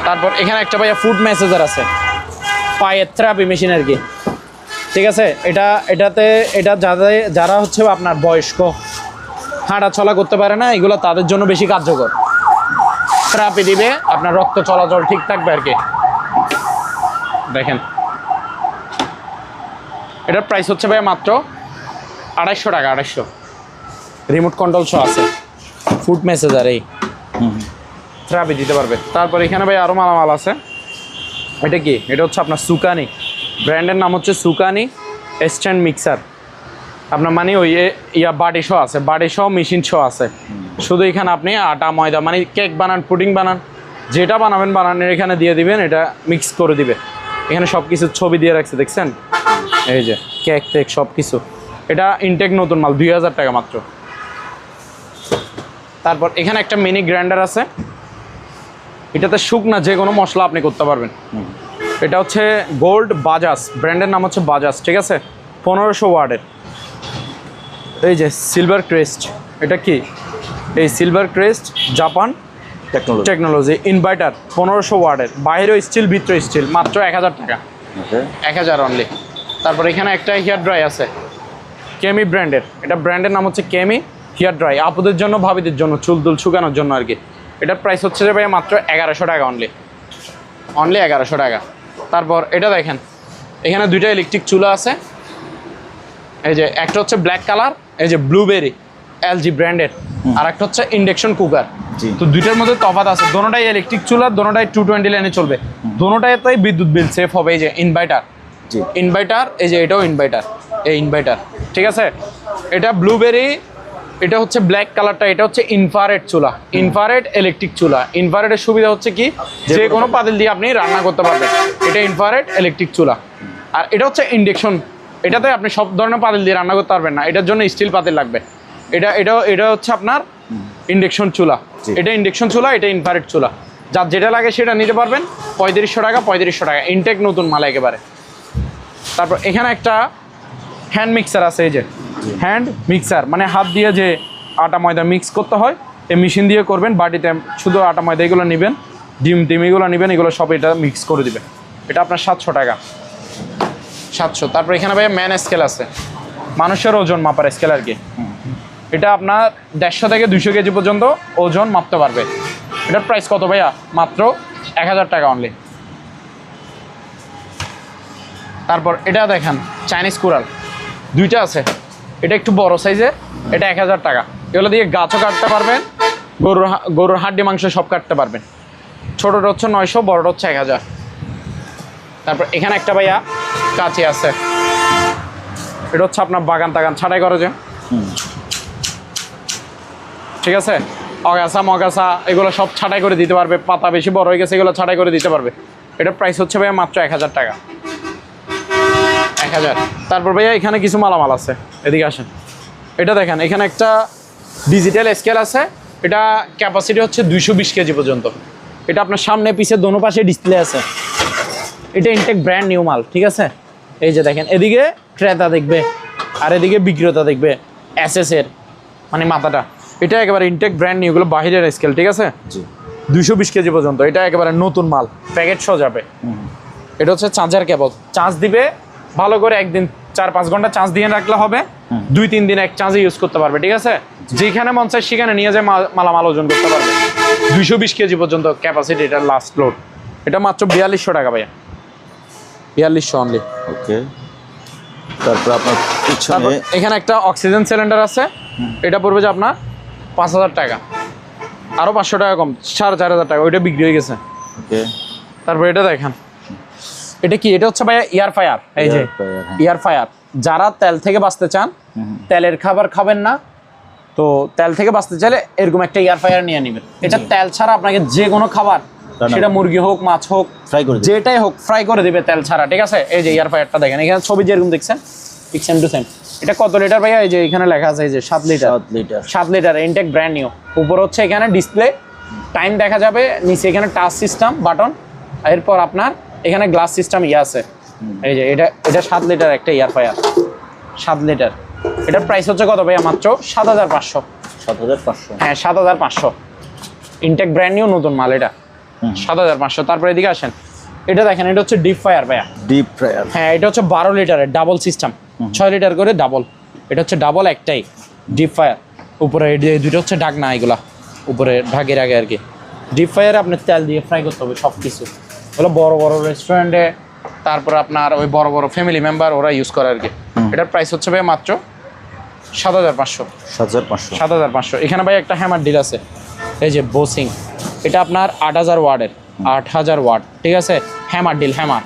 Speaker 1: তারপর এখানে একটা ভাইয়া ফুড মেসেজার আছে, পায়ের থেরাপি মেশিন আর কি, ঠিক আছে। এটা যারা হচ্ছে আপনার বয়স্ক, হাঁটা চলা করতে পারে না, এগুলো তাদের জন্য বেশি কার্যকর। থেরাপি দিবে, আপনার রক্ত চলাচল ঠিক থাকবে আর কি। দেখেন এটার প্রাইস হচ্ছে ভাই মাত্র 250 টাকা। 250, রিমোট কন্ট্রোল সহ আছে, ফুড মেসেজার, এই থেরাপি দিতে পারবে। তারপর এখানে ভাই আরও মালামাল আছে। এটা কি? এটা হচ্ছে আপনার সুকানি, ব্র্যান্ডের নাম হচ্ছে সুকানি স্ট্যান্ড মিক্সার। আপনার মানে ওই বাড়ি শো আছে, বাড়ি শো মেশিন শো আছে। শুধু এখানে আপনি আটা ময়দা মানে কেক বানান, পুডিং বানান, যেটা বানাবেন এখানে দিয়ে দিবেন, এটা মিক্স করে দিবে। এখানে সব কিছু ছবি দিয়ে রাখছে, দেখছেন? এই যে কেক টেক সব কিছু। এটা ইনটেক নতুন মাল, 2,000 টাকা মাত্র। তারপর এখানে একটা মিনি গ্রাইন্ডার আছে, এটাতে শুকনা যে কোনো মশলা আপনি করতে পারবেন। এটা হচ্ছে গোল্ড বাজাজ, ব্র্যান্ডের নাম হচ্ছে বাজাজ, ঠিক আছে। 1500 ওয়াটের। এই যে সিলভার ক্রেস্ট, এটা কি? এই silver crest Japan technology inverter, 1500 ওয়াটের, বাইরেও স্টিল ভিতরে স্টিল, মাত্র 1,000 টাকা। 1,000 অনলি। তারপর এখানে একটা হেয়ার ড্রাই আছে, কেমি ব্র্যান্ডের। এটা ব্র্যান্ডের নাম হচ্ছে কেমি হেয়ার ড্রাই, আপুদের জন্য, ভাবিদের জন্য, চুল টুল শুকানোর জন্য আর কি। এটার প্রাইস হচ্ছে যে ভাই মাত্র 1,100 টাকা অনলি, 1,100 টাকা। তারপর এটা দেখেন, এখানে দুইটা ইলেকট্রিক চুলা আছে। এই যে একটা হচ্ছে ব্ল্যাক কালার, এই যে ব্লুবেরি এলজি ব্র্যান্ডের, আর একটা হচ্ছে ইন্ডাকশন কুকার। তো দুইটার মধ্যে তফাৎ আছে, দোনোটাই ইলেকট্রিক চুলা, দোনোটাই 220 লাইনে চলবে, দোনোটাই বিদ্যুৎ বিল সেফ হবে। এই যে ইনভার্টার, এই যে এটাও ইনভার্টার, এই ইনভার্টার, ঠিক আছে। এটা ব্লুবেরি, এটা হচ্ছে ব্ল্যাক কালারটা, এটা হচ্ছে ইনফ্রারেড চুলা, ইনফ্রারেড ইলেকট্রিক চুলা। ইনফ্রারেডের সুবিধা হচ্ছে কি, যে কোনো পাতিল দিয়ে আপনি রান্না করতে পারবেন। এটা ইনফ্রারেড ইলেকট্রিক চুলা। আর এটা হচ্ছে ইন্ডাকশন, এটাতে আপনি সব ধরনের পাতিল দিয়ে রান্না করতে পারবেন না, এটার জন্য স্টিল পাতিল লাগবে। এটা হচ্ছে আপনার ইন্ডাকশন চুলা, এটা ইন্ডাকশন চুলা, এটা ইনফ্রারেড চুলা। যার যেটা লাগে সেটা নিতে পারবেন। 3500 টাকা, 3500 টাকা, ইনটেক নতুন মাল একেবারে। তারপর এখানে একটা হ্যান্ড মিক্সার আছে, এই যে হ্যান্ড মিক্সার, মানে হাত দিয়ে যে আটা ময়দা মিক্স করতে হয়, এই মেশিন দিয়ে করবেন। বাটিতে শুধু আটা ময়দা এগুলো নেবেন, ডিম এগুলো নেবেন, এগুলো সব এটা মিক্স করে দিবে। এটা আপনার 700 টাকা, 700। তারপর এখানে ভাই ম্যান স্কেল আছে, মানুষের ওজন মাপার স্কেল আর কি। এটা আপনার 150 থেকে 200 কেজি পর্যন্ত ওজন মাপতে পারবে। এটার প্রাইস কত ভাইয়া? মাত্র 1,000 টাকা অনলি। তারপর এটা দেখেন চাইনিজ কুড়াল, দুইটা আছে, এটা একটু বড় সাইজের, এটা 1,000 টাকা। এগুলো দিয়ে গাছও কাটতে পারবেন, গরুর হাড্ডি মাংস সব কাটতে পারবেন। ছোটোটা হচ্ছে 900, বড়টা হচ্ছে 1,000। তারপর এখানে একটা ভাইয়া কাঁচি আছে, এটা হচ্ছে আপনার বাগান টাগান ছাঁটাই করে যে, ঠিক আছে। অগাছা মগাছা এগুলো সব ছাঁটাই করে দিতে পারবে, পাতা বেশি বড় হয়ে গেছে এগুলো ছাঁটাই করে দিতে পারবে। এটার প্রাইস হচ্ছে ভাইয়া মাত্র 1,000 টাকা, 1,000। তারপর ভাইয়া এখানে কিছু মালামাল আছে, এদিকে আসেন। এটা দেখেন, এখানে একটা ডিজিটাল স্কেল আছে, এটা ক্যাপাসিটি হচ্ছে 220 কেজি পর্যন্ত। এটা আপনার সামনে পিছে দোনো পাশে ডিসপ্লে আছে। এটা ইনটেক ব্র্যান্ড নিউ মাল, ঠিক আছে। এই যে দেখেন, এদিকে ক্রেতা দেখবে আর এদিকে বিক্রেতা দেখবে, এসএস এর মানে মাথাটা। এটা একেবারে ইনটেক ব্র্যান্ড নিউ, এগুলো বাহিরের স্কেল, ঠিক আছে। 220 কেজি পর্যন্ত। এটা একেবারে নতুন মাল, প্যাকেট সহ যাবে। এটা হচ্ছে চার্জার কেবল, চার্জ দিবে ভালো করে, একদিন 4-5 ঘন্টা চার্জ দিয়ে রাখলে হবে, 2-3 দিন এক চার্জে ইউজ করতে পারবে। ঠিক আছে, যেখানে মন চায় সেখানে নিয়ে যায় মালামাল ওজন করতে পারবে। 220 কেজি পর্যন্ত ক্যাপাসিটি, এটা লাস্ট লোড। এটা মাত্র 4200 টাকা ভাইয়া, 4200 অনলি।
Speaker 2: ওকে, তারপর আপনার
Speaker 1: তারপর
Speaker 2: পিছনে
Speaker 1: এখানে একটা অক্সিজেন সিলিন্ডার আছে, এটা পড়বে যে আপনার 5000 টাকা, আরো 500 টাকা কম, 4500 টাকা, ওইটা বিক্রি হয়ে গেছে।
Speaker 2: ওকে,
Speaker 1: তারপর এটা দেখেন, এটা কি? এটা হচ্ছে ভাইয়া এয়ার ফায়ার। এই যে এয়ার ফায়ার, যারা তেল থেকে বাঁচতে চান, তেলের খাবার খাবেন না, তো তেল থেকে বাঁচতে চাইলে এরকম একটা এয়ার ফায়ার নিয়ে নেবেন। এটা তেল ছাড়া আপনাকে যে কোনো খাবার, সেটা মুরগি হোক, মাছ হোক,
Speaker 2: ফ্রাই করে
Speaker 1: যেটাই হোক, ফ্রাই করে দিবে তেল ছাড়া। ঠিক আছে, এই যে এয়ার ফায়ারটা দেখেন, এখানে ছবি যেরকম দেখছেন ঠিক সেম টু সেম। এটা কত লিটার ভাইয়া? এই যে এখানে লেখা আছে, এই যে 7 litre. 7 litre intake, brand new. উপর হচ্ছে এখানে ডিসপ্লে, টাইম দেখা যাবে, নিচে এখানে টাচ সিস্টেম বাটন, এরপর আপনার এখানে গ্লাস সিস্টেম আছে। এই যে এটা 7 লিটার একটা এয়ার ফায়ার, 7 লিটার। এটার প্রাইস হচ্ছে কত ভাইয়া? মাত্র 7500।
Speaker 2: 7500?
Speaker 1: হ্যাঁ, 7500, ইনটেক, ব্র্যান্ড নিউ, নতুন মাল এটা, 7500। তারপরে এদিকে আসেন, এটা দেখেন, এটা হচ্ছে ডিপ ফায়ার ভাইয়া।
Speaker 2: Deep fire?
Speaker 1: হ্যাঁ, এটা হচ্ছে 12 লিটারের ডাবল সিস্টেম, 6 লিটার করে ডাবল। এটা হচ্ছে ডাবল একটাই ডিপ ফায়ার। উপরে দুটো হচ্ছে ঢাকনা, এগুলা উপরে ঢাকের আগে আর কি। ডিপ ফায়ারে আপনি তেল দিয়ে ফ্রাই করতে হবে সব কিছু। ওগুলো বড় বড় রেস্টুরেন্টে, তারপর আপনার ওই বড় বড় ফ্যামিলি মেম্বার ওরা ইউজ করে আর কি। এটার প্রাইস হচ্ছে ভাই মাত্র 7500। 7500। এখানে ভাই একটা হ্যামার ডিল আছে, এই যে বোসিং, এটা আপনার 8000 ওয়াটের, 8000 ওয়াট। ঠিক আছে, হ্যামার ডিল, হ্যামার,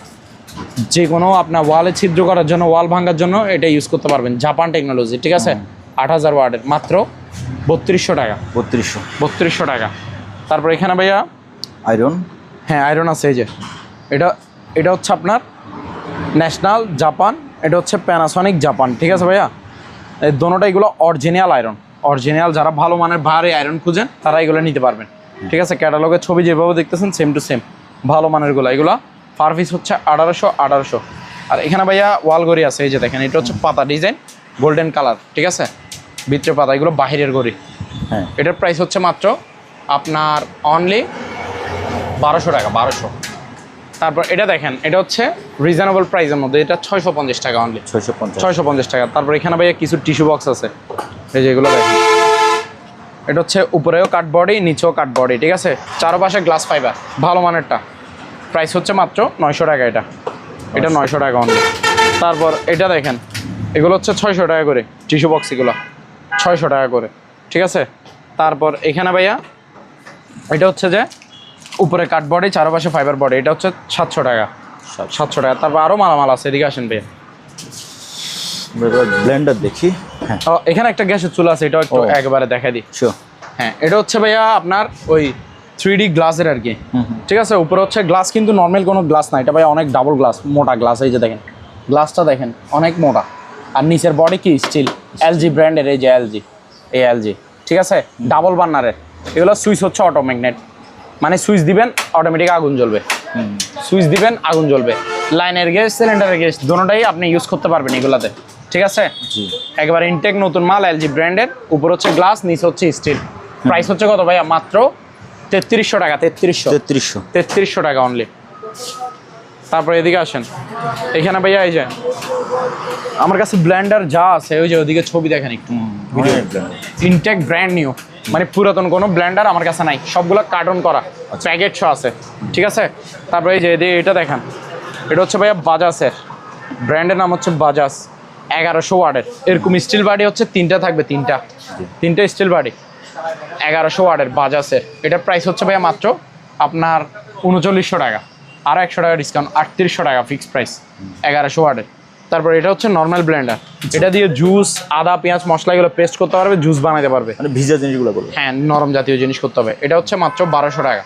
Speaker 1: যে কোনো আপনার ওয়ালে ছিদ্র করার জন্য, ওয়াল ভাঙার জন্য এটা ইউজ করতে পারবেন, জাপান টেকনোলজি। ঠিক আছে, 8000 ওয়াটের, মাত্র 3200 টাকা। 3200 টাকা। তারপর এখানে ভাইয়া
Speaker 2: আয়রন?
Speaker 1: হ্যাঁ, আয়রন আছে। এই যে এটা হচ্ছে আপনার ন্যাশনাল জাপান, এটা হচ্ছে প্যানাসনিক জাপান। ঠিক আছে ভাইয়া, এই দোনোটা এগুলো অরিজিনাল আয়রন, অরিজিনাল। যারা ভালো মানের ভারী আয়রন খুঁজেন তারা এগুলো নিতে পারবেন। ঠিক আছে, ক্যাটালগের ছবি যেভাবে দেখতেছেন সেম টু সেম ভালো মানের গুলো। এগুলো পার পিস হচ্ছে 1800। আর এখানে ভাইয়া ওয়াল ঘড়ি আছে, এই যে দেখেন, এটা হচ্ছে পাতা ডিজাইন, গোল্ডেন কালার। ঠিক আছে, ভিতরে পাতা, এগুলো বাহিরের ঘড়ি।
Speaker 2: হ্যাঁ,
Speaker 1: এটার প্রাইস হচ্ছে মাত্র আপনার অনলি 1200 টাকা, 1200। তারপর এটা দেখেন, এটা হচ্ছে রিজনেবল প্রাইসের মধ্যে, এটা 650 টাকা অনলি, 650 টাকা। তারপর এখানে ভাইয়া কিছু টিস্যু বক্স আছে, এই যে এগুলো দেখেন, এটা হচ্ছে উপরেও কাঠবডি, নিচেও কাঠবডি। ঠিক আছে, চারপাশে গ্লাস ফাইবার, ভালো মানেরটা। প্রাইস হচ্ছে মাত্র 900 টাকা। এটা 900 টাকা অনলি। তারপর এটা দেখেন, এগুলো হচ্ছে 600 টাকা করে টিস্যু বক্স, এগুলো 600 টাকা করে। ঠিক আছে, তারপর এখানে ভাইয়া এটা হচ্ছে যে উপরে কাঠবডি, চারপাশে ফাইবার বডি, এটা হচ্ছে 700 টাকা। 700 টাকা। তারপর আরও মালামাল আছে, এদিকে আসেন ভাইয়া।
Speaker 2: ব্লেন্ডার দেখি। হ্যাঁ,
Speaker 1: এখানে একটা গ্যাসের চুলা আছে, এটাও একটু একবারে দেখা দিই। হ্যাঁ, এটা হচ্ছে ভাইয়া আপনার ওই 3D গ্লাসের আর কি। ঠিক আছে, উপরে হচ্ছে গ্লাস, কিন্তু নর্মাল কোনো গ্লাস না, এটা ভাইয়া অনেক ডাবল গ্লাস, মোটা গ্লাস। এই যে দেখেন, গ্লাসটা দেখেন অনেক মোটা। আর নিচের বডি কি স্টিল, এলজি ব্র্যান্ডের, এই যে এলজি। ঠিক আছে, ডাবল বার্নারের। এগুলো সুইচ হচ্ছে অটো ম্যাগনেট, মানে সুইচ দিবেন অটোমেটিক আগুন জ্বলবে, সুইচ দিবেন আগুন জ্বলবে। লাইনের গ্যাস, সিলিন্ডারের গ্যাস, দুটোটাই আপনি ইউজ করতে পারবেন এগুলাতে। ঠিক আছে, একবার ইনটেক নতুন মাল, এলজি ব্র্যান্ডের। উপর হচ্ছে গ্লাস, নিচে হচ্ছে স্টিল। প্রাইস হচ্ছে কত ভাইয়া? মাত্র 3300 টাকা। 3300 টাকা অনলি। তারপরে এদিকে আসেন, এখানে ভাইয়া এই যে আমার কাছে ব্লেন্ডার যা আছে, ওই যে ওদিকে ছবি দেখেন একটু, ইনটেক, ব্র্যান্ড নিউ, মানে পুরাতন কোনো ব্লেন্ডার আমার কাছে নাই, সবগুলো কার্টন করা, প্যাকেট শো আছে। ঠিক আছে, তারপরে এই যে এটা দেখেন, এটা হচ্ছে ভাইয়া বাজাজের, ব্র্যান্ডের নাম হচ্ছে বাজাজ, 1100 ওয়াটের। এরকম স্টিল বাড়ি হচ্ছে তিনটা থাকবে, তিনটা স্টিল বাড়ি, 1100 ওয়াটের বাজাজের। এটার প্রাইস হচ্ছে ভাইয়া মাত্র আপনার 3900 টাকা, আরও 100 টাকা ডিসকাউন্ট, 3800 টাকা ফিক্সড প্রাইস, 1100 ওয়াটের। তারপর এটা হচ্ছে নর্মাল ব্লেন্ডার, এটা দিয়ে জুস, আদা, পেঁয়াজ, মশলা এগুলো পেস্ট করতে পারবে, জুস বানাতে পারবে,
Speaker 2: মানে ভিজা জিনিসগুলো করবে।
Speaker 1: হ্যাঁ, নরম জাতীয় জিনিস করতে হবে। এটা হচ্ছে মাত্র 1200 টাকা।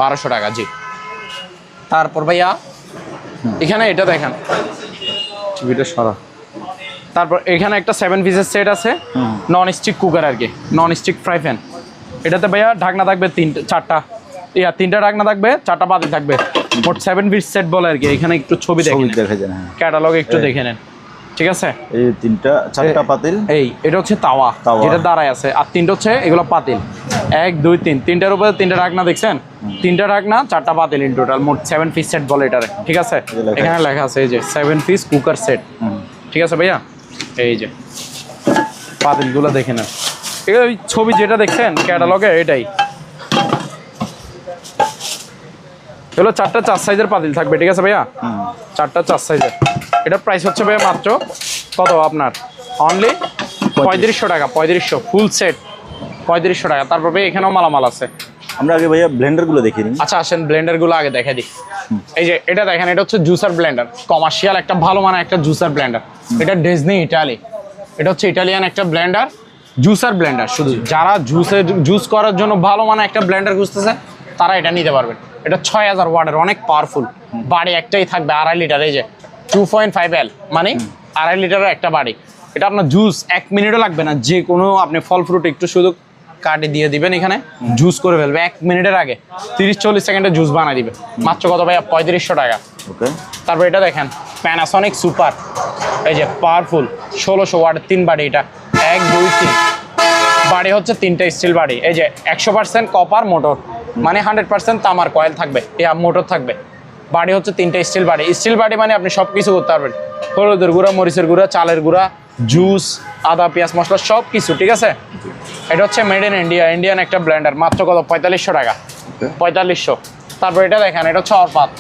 Speaker 1: 1200 টাকা, জি। তারপর ভাইয়া এখানে এটা দেখেন, টিভিটা সরা। তারপর এখানে একটা 7 পিসের সেট আছে, নন স্টিক কুকার আর কি, নন স্টিক ফ্রাই প্যান। এটাতে ভাইয়া ঢাকনা থাকবে 3টা ঢাকনা থাকবে, 4টা পাতিল থাকবে, মোট 7 পিস সেট বলে আর কি। এখানে একটু ছবি দেখা
Speaker 2: যায়,
Speaker 1: ক্যাটালগ একটু দেখে নেন। ঠিক আছে,
Speaker 2: এই 4টা পাতিল,
Speaker 1: এটা হচ্ছে তাওয়া যেটা দাঁড়ায় আছে, আর 3টা হচ্ছে এগুলো পাতিল। 1 2 3 তিনটার উপরে তিনটা ঢাকনা দেখছেন, তিনটা ঢাকনা চারটা পাতিল ইন টোটাল, মোট 7 পিস সেট বলে এটারে, ঠিক আছে। এখানে লেখা আছে এই যে 7 পিস কুকার সেট, ঠিক আছে ভাইয়া। এই যে পাতিলগুলো দেখে নেন, ঠিক আছে। ওই ছবি যেটা দেখছেন ক্যাটালগে এটাই, এগুলো চারটা 4 সাইজের পাতিল থাকবে, ঠিক আছে ভাইয়া, চারটা 4 সাইজের। এটার প্রাইস হচ্ছে ভাইয়া মাত্র কত আপনার, অনলি 3500 টাকা, 3500 ফুল সেট 3500 টাকা। তারপর ভাই এখানেও মালামাল আছে।
Speaker 2: আমরা আগে ভাইয়া ব্লেন্ডারগুলো দেখিয়ে দিই।
Speaker 1: আচ্ছা আসেন ব্লেন্ডারগুলো আগে দেখে দিই। এই যে এটা দেখেন, এটা হচ্ছে জুসার ব্লেন্ডার, কমার্শিয়াল একটা ভালো মানের একটা জুসার ব্লেন্ডার। এটা ডিজনি ইটালি, এটা হচ্ছে ইটালিয়ান একটা ব্লেন্ডার, জুসার ব্লেন্ডার। শুধু যারা জুস করার জন্য ভালো মানের একটা ব্লেন্ডার খুঁজতেছে তারা এটা নিতে পারবেন। এটা 6000 ওয়াটের, অনেক পাওয়ারফুল। বাড়ি একটাই থাকবে 2.5 লিটার, এই যে 2.5 L মানে 2.5 লিটারের একটা বাড়ি। এটা আপনার জুস 1 মিনিটও লাগবে না, যে কোনো আপনি ফল ফ্রুট একটু শুধু কাটে দিয়ে দিবেন, এখানে জুস করে ফেলবে 1 মিনিটের আগে, 30-40 সেকেন্ডে জুস বানিয়ে দিবে। মাত্র কত ভাইয়া, 3500 টাকা।
Speaker 2: ওকে।
Speaker 1: তারপর এটা দেখেন প্যানাসনিক সুপার, এই যে পাওয়ারফুল 1600 ওয়াটের 3 বাড়ি। এটা 1 2 3 বাড়ি হচ্ছে 3টা স্টিল বাড়ি। এই যে 100% কপার মোটর, মানে 100% তামার কয়েল থাকবে, মোটর থাকবে। বাড়ি হচ্ছে 3টা স্টিল বাড়ি। স্টিল বাড়ি মানে আপনি সব কিছু করতে পারবেন, হলুদের গুঁড়া, মরিচের গুঁড়া, চালের গুঁড়া, জুস, আদা, পেঁয়াজ, মশলা সব কিছু, ঠিক আছে। এটা হচ্ছে মেড ইন ইন্ডিয়া, ইন্ডিয়ান একটা ব্লেন্ডার। মাত্র কত, 4500 টাকা, 4500। তারপর এটা দেখেন, এটা হচ্ছে অরপাত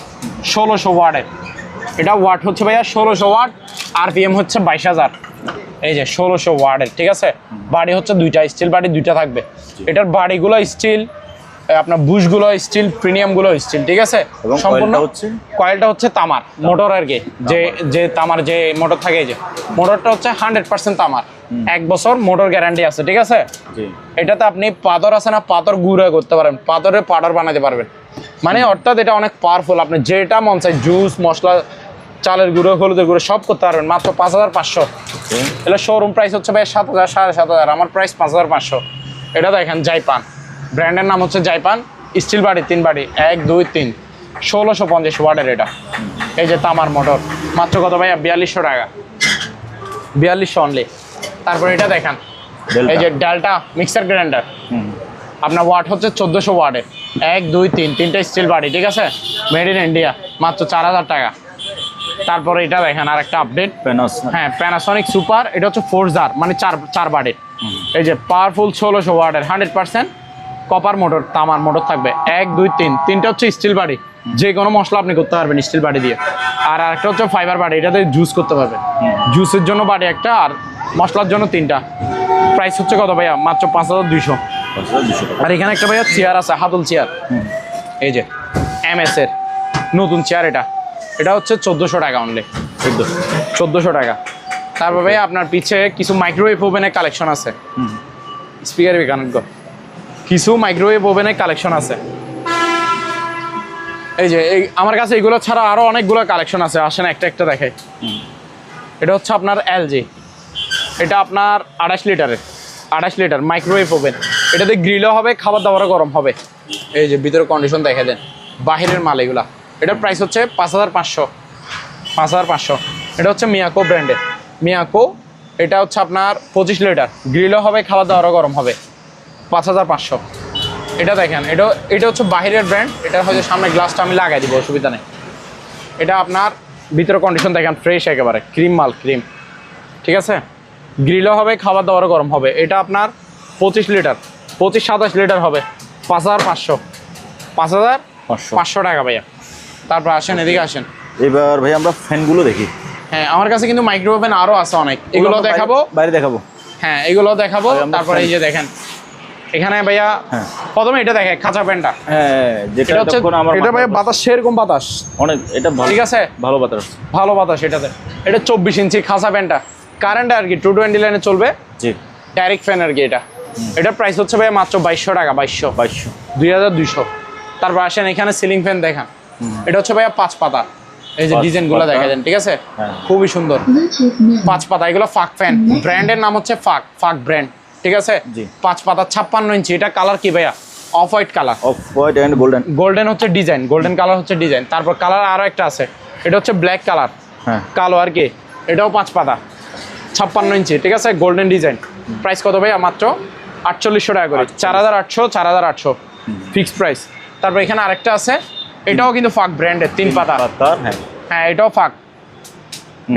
Speaker 1: 1600 ওয়াটের। এটা ওয়াট হচ্ছে ভাইয়া 1600 ওয়াট, আরপিএম হচ্ছে 22000। এই যে 1600 ওয়াটের, ঠিক আছে। বাড়ি হচ্ছে 2টা স্টিল বাড়ি, 2টা থাকবে। এটার বাড়িগুলো স্টিল, আপনার বুশগুলো স্টিল, প্রিমিয়ামগুলো স্টিল, ঠিক আছে। সম্পূর্ণ কয়েলটা হচ্ছে তামার মোটর আর কি, যে তামার যে মোটর থাকে, এই যে মোটরটা হচ্ছে 100% তামার, 1 বছর মোটর গ্যারান্টি আছে, ঠিক আছে। এটাতে আপনি পাথর আছে না, পাথর গুঁড়া করতে পারেন, পাথরের পাউডার বানাতে পারবেন, মানে অর্থাৎ এটা অনেক পাওয়ারফুল। আপনি যেটা মন চাই জুস, মশলা, চালের গুঁড়ো, হলুদের গুঁড়ো সব করতে পারবেন। মাত্র 5500। এটা শোরুম প্রাইস হচ্ছে ভাই 7000 7500, আমার প্রাইস 5500। এটা দেখেন জাইপান, ব্র্যান্ডের নাম হচ্ছে জাইপান, স্টিল বাড়ি 3 বাড়ি, 1 2 3 1650 ওয়াটের। এটা এই যে তামার মোটর, মাত্র কত ভাইয়া, 4200 টাকা, 4200 অনলি। তারপর এটা দেখেন, এই যে ডালটা মিক্সার গ্রাইন্ডার, আপনার ওয়াট হচ্ছে 1400 ওয়াটের, 1 2 3 তিনটা স্টিল বাড়ি, ঠিক আছে। মেড ইন ইন্ডিয়া, মাত্র 4000 টাকা। তারপরে এটা দেখেন আর একটা আপডেট, হ্যাঁ প্যানাসনিক সুপার, এটা হচ্ছে 4 জার মানে 4 বাড়ির। এই যে পাওয়ারফুল 1600 ওয়াটের 100% কপার মোটর, তামার মোটর থাকবে। 1 2 3 তিনটা হচ্ছে স্টিল বাড়ি, যে কোনো মশলা আপনি করতে পারবেন স্টিল বাড়ি দিয়ে। আর একটা হচ্ছে ফাইবার বাড়ি, এটাতে জুস করতে পারবেন, জুসের জন্য বাড়ি একটা, আর মশলার জন্য 3টা। প্রাইস হচ্ছে কত ভাইয়া, মাত্র 5200। আর এখানে একটা ভাইয়া চেয়ার আছে, হাতল চেয়ার, এই যে MS এর নতুন চেয়ার। এটা হচ্ছে 1400 টাকা অনলি, 1400 টাকা। তারপর ভাই আপনার পিছে কিছু মাইক্রোওয়েভ ওভেনের কালেকশন আছে, স্পিকারে কানেক্ট কর, কিছু মাইক্রোওয়েভ ওভেনের কালেকশন আছে। এই যে আমার কাছে এগুলো ছাড়া আরো অনেকগুলো কালেকশন আছে, আসেন একটা একটা দেখাই। এটা হচ্ছে আপনার LG, এটা আপনার 28 লিটার মাইক্রোওয়েভ ওভেন। এটাতে গ্রিলও হবে, খাবার দাবারও গরম হবে। এই যে ভিতরে কন্ডিশন দেখে দেন, বাহিরের মাল এগুলা। এটার প্রাইস হচ্ছে 5500। এটা হচ্ছে মিয়াকো ব্র্যান্ডের, মিয়াকো। এটা হচ্ছে আপনার 25 লিটার, গ্রিলও হবে, খাবার দাবারও গরম হবে, 5500। এটা দেখেন, এটা হচ্ছে বাহিরের ব্র্যান্ড। এটা হয়তো সামনে গ্লাসটা আমি লাগাই দিব, অসুবিধা নেই। এটা আপনার ভিতরে কন্ডিশন দেখেন ফ্রেশ, একেবারে ক্রিম মাল, ক্রিম, ঠিক আছে। গ্রিলও হবে, খাবার দাবারও গরম হবে। এটা আপনার 25 লিটার, 25-27 লিটার হবে, 5500 টাকা ভাইয়া। তারপর আসেন, এদিকে আসেন।
Speaker 2: এবার ভাই আমরা ফ্যানগুলো দেখি।
Speaker 1: হ্যাঁ আমার কাছে কিন্তু মাইক্রো ওভেন আরও আছে অনেক, এগুলো দেখাবো,
Speaker 2: বাইরে দেখাবো।
Speaker 1: হ্যাঁ এগুলো দেখাবো। তারপরে এই যে দেখেন এখানে ভাইয়া, প্রথমে এটা দেখে খাঁচা প্যান্টটা,
Speaker 2: হ্যাঁ যেটা হচ্ছে
Speaker 1: এটা ভাইয়া বাতাস, সেরকম বাতাস
Speaker 2: অনেক, এটা
Speaker 1: ঠিক আছে,
Speaker 2: ভালো বাতাস,
Speaker 1: ভালো বাতাস এটাতে। এটা 24 ইঞ্চি খাঁচা প্যান্টটা, কারেন্ট আর কি 220 লাইনে চলবে, জি ডাইরেক্ট ফ্যান আর কি। এটার প্রাইস হচ্ছে ভাইয়া মাত্র 2200 টাকা, 2200। তারপর আসেন এখানে সিলিং ফ্যান দেখান। এটা হচ্ছে ভাইয়া 5 পাতা, এই যে ডিজাইনগুলো দেখা দেন, ঠিক আছে, খুবই সুন্দর 5 পাতা। এগুলো ফাক ফ্যান, ব্র্যান্ডের নাম হচ্ছে ফাক ব্র্যান্ড, ঠিক আছে। 5 পাতা 56 ইঞ্চি। এটা কালার কি ভাইয়া, off white colour,
Speaker 2: off white and golden,
Speaker 1: golden হচ্ছে ডিজাইন, গোল্ডেন কালার হচ্ছে ডিজাইন। তারপর কালার আরো একটা আছে, এটা হচ্ছে ব্ল্যাক কালার, কালো আর কি। এটাও 5 পাতা 56 ইঞ্চি, ঠিক আছে, গোল্ডেন ডিজাইন। প্রাইস কত ভাইয়া, মাত্র 4800 টাকা করে, 4800 4800 ফিক্সড প্রাইস। তারপর এখানে আরেকটা আছে, এটাও কিন্তু ফাক ব্র্যান্ডের, 3 পাতা।
Speaker 2: হ্যাঁ
Speaker 1: হ্যাঁ এটাও ফাক,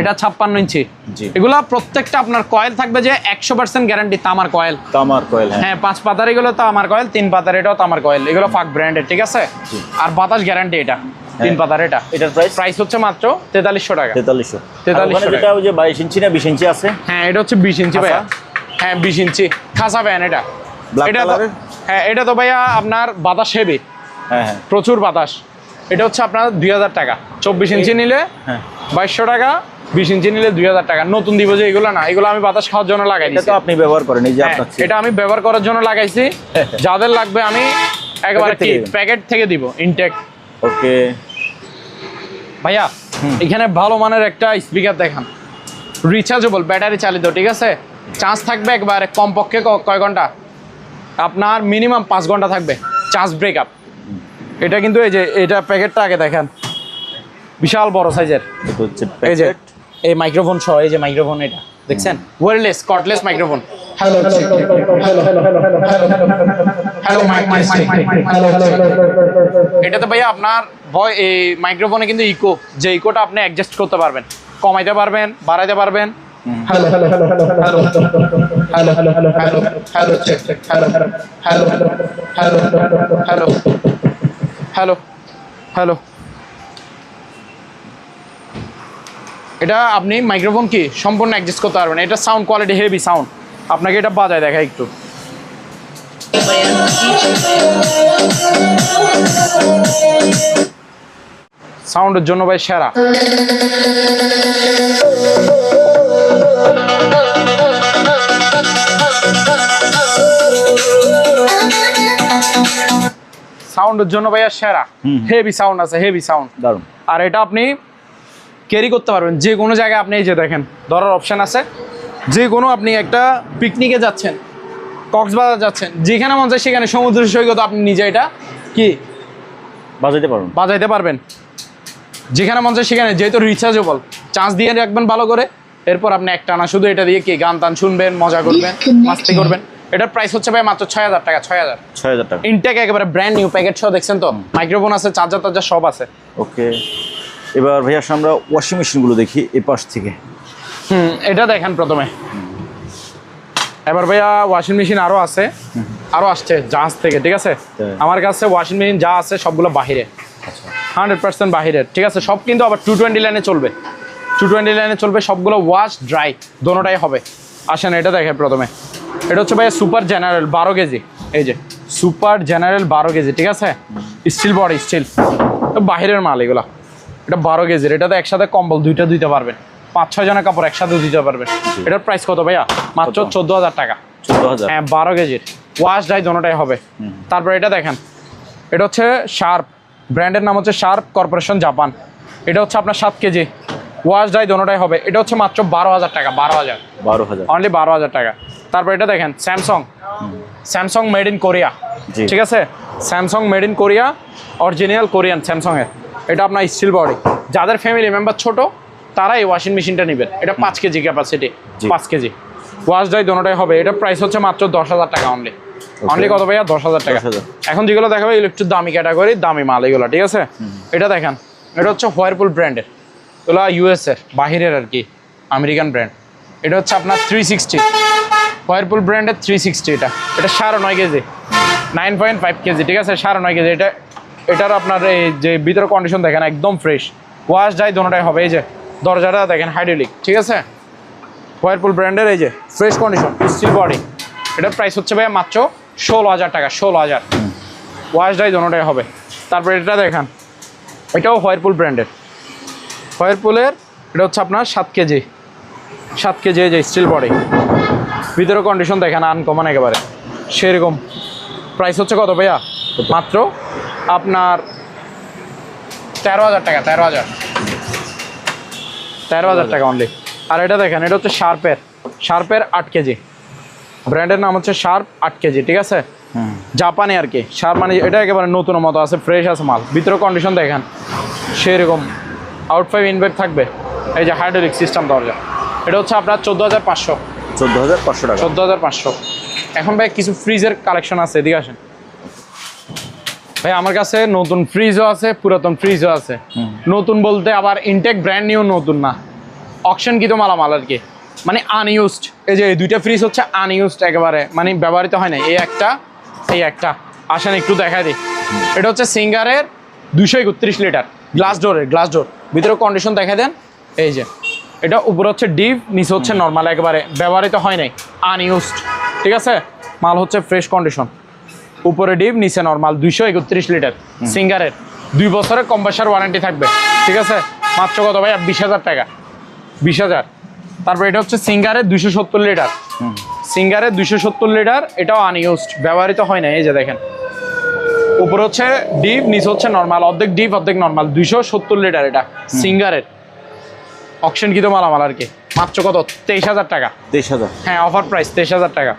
Speaker 1: এটা 56 ইঞ্চি। এগুলা প্রত্যেকটা আপনার কয়েল থাকবে যে 100% গ্যারান্টি, তামার কয়েল।
Speaker 2: তামার কয়েল,
Speaker 1: হ্যাঁ 5 পাতার এগুলো তামার কয়েল, 3 পাতার এটাও তামার কয়েল, এগুলো ফাক ব্র্যান্ডের, ঠিক আছে। আর বাতাস গ্যারান্টি এটা 3 পাতার। এটার প্রাইস হচ্ছে মাত্র 4300 টাকা।
Speaker 2: 4300 যেটা ওই যে 22 ইঞ্চি না 20 ইঞ্চি আছে।
Speaker 1: হ্যাঁ এটা হচ্ছে 20 ইঞ্চি ভাইয়া। হ্যাঁ 20 ইঞ্চি খাসা ফ্যান এটা। এটা তো হ্যাঁ এটা তো ভাইয়া আপনার বাতাস হেভি,
Speaker 2: হ্যাঁ হ্যাঁ
Speaker 1: প্রচুর বাতাস। এটা হচ্ছে আপনার 2000 টাকা। 24 ইঞ্চি নিলে 2200 টাকা, 20 ইঞ্চি নিলে 2000 টাকা। নতুন দিব যে এগুলো না, এগুলো আমি বাতাস খাওয়ার জন্য লাগাই দিয়েছি।
Speaker 2: এটা তো আপনি ব্যবহার করেন, এই যে আপনার
Speaker 1: এটা আমি ব্যবহার করার জন্য লাগাইছি। যাদের লাগবে আমি একবারে প্যাকেট থেকে দিব ইনটেক।
Speaker 2: ওকে
Speaker 1: ভাইয়া এখানে ভালো মানের একটা স্পিকার দেখান, রিচার্জেবল, ব্যাটারি চালিত, ঠিক আছে। চার্জ থাকবে একবারে কমপক্ষে কয় ঘন্টা, আপনার মিনিমাম 5 ঘন্টা থাকবে চার্জ ব্রেকআপ। এটা কিন্তু এই যে এটা প্যাকেটটা আগে দেখেন, বিশাল বড় সাইজের।
Speaker 2: এটা হচ্ছে
Speaker 1: এই যে এই মাইক্রোফোন সহ, এই যে মাইক্রোফোন, এটা দেখছেন, ওয়্যারলেস কর্ডলেস মাইক্রোফোন। এটাতে ভাইয়া আপনার এই মাইক্রোফোনে কিন্তু ইকো, যে ইকোটা আপনি অ্যাডজাস্ট করতে পারবেন, কমাইতে পারবেন, বাড়াইতে পারবেন। Hello hello hello hello hello hello hello hello hello hello check check hello hello hello hello hello hello. এটা আপনি মাইক্রোফোন কি সম্পূর্ণ অ্যাডজাস্ট করতে পারবেন। এটা সাউন্ড কোয়ালিটি হেভি সাউন্ড। আপনাকে এটা বাজায় দেখা একটু। সাউন্ডের জন্য ভাই সেরা। সাউন্ডের জন্য ভাইয়া সেরা, হেভি সাউন্ড আছে, হেভি সাউন্ড, দারুণ। আর এটা আপনি ক্যারি করতে পারবেন যে কোনো জায়গায়। আপনি এই যে দেখেন ধরার অপশন আছে, যে কোনো আপনি একটা পিকনিকে যাচ্ছেন, কক্সবাজার যাচ্ছেন, যেখানে মন চায় সেখানে, সমুদ্র সৈকত, আপনি নিজে এটা কি বাজাইতে পারবেন যেখানে মন চায় সেখানে। যেহেতু রিচার্জেবল, চার্জ দিয়ে রাখবেন ভালো করে, এরপর আপনি একটা না শুধু এটা দিয়ে কি গান টান শুনবেন, মজা করবেন, মাস্তি করবেন। এটার প্রাইস হচ্ছে ভাই মাত্র 6000 টাকা। 6000 টাকা ইনটেক, একেবারে ব্র্যান্ড নিউ প্যাকেট সহ। দেখছেন তো, মাইক্রোফোন আছে, চার্জার টার্জার সব আছে।
Speaker 2: ওকে, এবার ভাইয়া আমরা ওয়াশিং মেশিনগুলো দেখি এই পাশ থেকে।
Speaker 1: এটা দেখেন প্রথমে। এবার ভাইয়া ওয়াশিং মেশিন আরো আছে, আরো আসছে জাহাজ থেকে, ঠিক আছে। আমার কাছে ওয়াশিং মেশিন যা আছে সবগুলো বাহিরে, 100% বাহিরের, ঠিক আছে। সব কিন্তু আবার 220 লাইনে চলবে, 220 লাইনে চলবে সবগুলো, ওয়াশ ড্রাই দোনোটাই হবে। আসেন এটা দেখেন প্রথমে। এটা হচ্ছে ভাইয়া সুপার জেনারেল 12 কেজি। এই যে সুপার জেনারেল 12 কেজি, ঠিক আছে। স্টিল বডি, স্টিল, বাহিরের মাল এগুলা। এটা 12 কেজির। এটাতে একসাথে কম্বল দুইটা দিতে পারবেন, 5-6 জনের কাপড় একসাথে দিতে পারবেন। এটার প্রাইস কত ভাইয়া? মাত্র 14000 টাকা।
Speaker 2: 14000?
Speaker 1: হ্যাঁ 12 কেজির, ওয়াশ ড্রাই দোনোটাই হবে। তারপর এটা দেখেন, এটা হচ্ছে শার্প, ব্র্যান্ডের নাম হচ্ছে শার্প কর্পোরেশন জাপান। এটা হচ্ছে আপনার 7 কেজি, ওয়াশ ড্রাই দোনোটাই হবে। এটা হচ্ছে মাত্র 12000 টাকা। 12000 অনলি 12000 টাকা। তারপর এটা দেখেন স্যামসাং মেড ইন কোরিয়া, ঠিক আছে। Samsung made in Korea, original Korean স্যামসাংয়ের। এটা আপনার স্টিল বডি। যাদের ফ্যামিলি মেম্বার ছোট তারা এই ওয়াশিং মেশিনটা নেবেন। এটা 5 KG capacity, 5 KG, wash dry দোনোটাই হবে। এটা প্রাইস হচ্ছে মাত্র 10000 টাকা অনলি। অনলি কত ভাইয়া? 10000 টাকা। এখন যেগুলো দেখাবো এগুলো একটু দামি ক্যাটাগরি, দামি মাল এগুলো, ঠিক আছে। এটা দেখেন, এটা হচ্ছে হোয়ারপুল ব্র্যান্ডের, এগুলো ইউএস এর বাহিরের আর কি, আমেরিকান ব্র্যান্ড। এটা হচ্ছে আপনার 360, হোয়ারপুল ব্র্যান্ডের 360। এটা 9.5 কেজি, 9.5 কেজি, ঠিক আছে, 9.5 কেজি। এটার আপনার এই যে ভিতরে কন্ডিশন দেখেন একদম ফ্রেশ, ওয়াশ ড্রাই দোনোটাই হবে। এই যে দরজাটা দেখেন হাইড্রোলিক, ঠিক আছে, হোয়ারপুল ব্র্যান্ডের, এই যে ফ্রেশ কন্ডিশন, স্টিল বডি। এটার প্রাইস হচ্ছে ভাইয়া মাত্র 16000 টাকা। 16000, ওয়াশ ড্রাই দোনোটাই হবে। তারপরে এটা দেখেন, এটাও হোয়ারপুল ব্র্যান্ডের, হোয়ারপুলের। এটা হচ্ছে আপনার 7 কেজি, এই যে স্টিল বডি, ভিতরে কন্ডিশন দেখেন আনকমন একেবারে সেরকম। প্রাইস হচ্ছে কত ভাইয়া? মাত্র আপনার 13000 টাকা। 13000 টাকা অনলি। আর এটা দেখেন, এটা হচ্ছে শার্পের 8 কেজি, ব্র্যান্ডের নাম হচ্ছে শার্প 8 কেজি, ঠিক আছে, জাপানি আর কি। শার্প মানে এটা একেবারে নতুন মতো আছে, ফ্রেশ আছে মাল। ভিতরে কন্ডিশন দেখেন সেরকম, আউট 5 ইনব্যাক থাকবে। এই যে হাইড্রোলিক সিস্টেম দরজা। এটা হচ্ছে আপনার 14500 টাকা। 14500। এখন ভাই কিছু ফ্রিজের কালেকশন আছে, এদিকে আসেন ভাই। আমার কাছে নতুন ফ্রিজও আছে, পুরাতন ফ্রিজও আছে। নতুন বলতে আবার ইনটেক ব্র্যান্ড নিউ নতুন না, অকশন কি তো মালামাল আর কি, মানে আনইউজড। এই যে এই দুইটা ফ্রিজ হচ্ছে আনইউজড একেবারে, মানে ব্যবহৃত হয় না। এই একটা আসেন একটু দেখা দিই। এটা হচ্ছে সিঙ্গারের 231 লিটার গ্লাস ডোর, ভিতরে কন্ডিশন দেখা দেন। এই যে এটা উপরে হচ্ছে ডিপ, নিচে হচ্ছে নর্মাল, একেবারে ব্যবহৃত হয় নাই, আনইউজড। ঠিক আছে, মাল হচ্ছে ফ্রেশ কন্ডিশন, উপরে ডিপ নিচে নর্মাল। 231 লিটার সিঙ্গারের, 2 বছরের কম্প্রেসার ওয়ারেন্টি থাকবে। ঠিক আছে, মাত্র কত ভাই? 20,000 টাকা, 20,000। তারপর এটা হচ্ছে সিঙ্গারের 270 লিটার, সিঙ্গারের 270 লিটার, এটাও আনইউজড, ব্যবহৃত হয় না। এই যে দেখেন, উপরে হচ্ছে ডিপ, নিচে হচ্ছে নর্মাল, অর্ধেক ডিপ অর্ধেক নর্মাল। 270 লিটার এটা সিঙ্গারের, অকশন কি তো মালামাল আর কি। মাত্র কত? 23,000 টাকা।
Speaker 2: 23,000?
Speaker 1: হ্যাঁ, অফার প্রাইস 23,000 টাকা।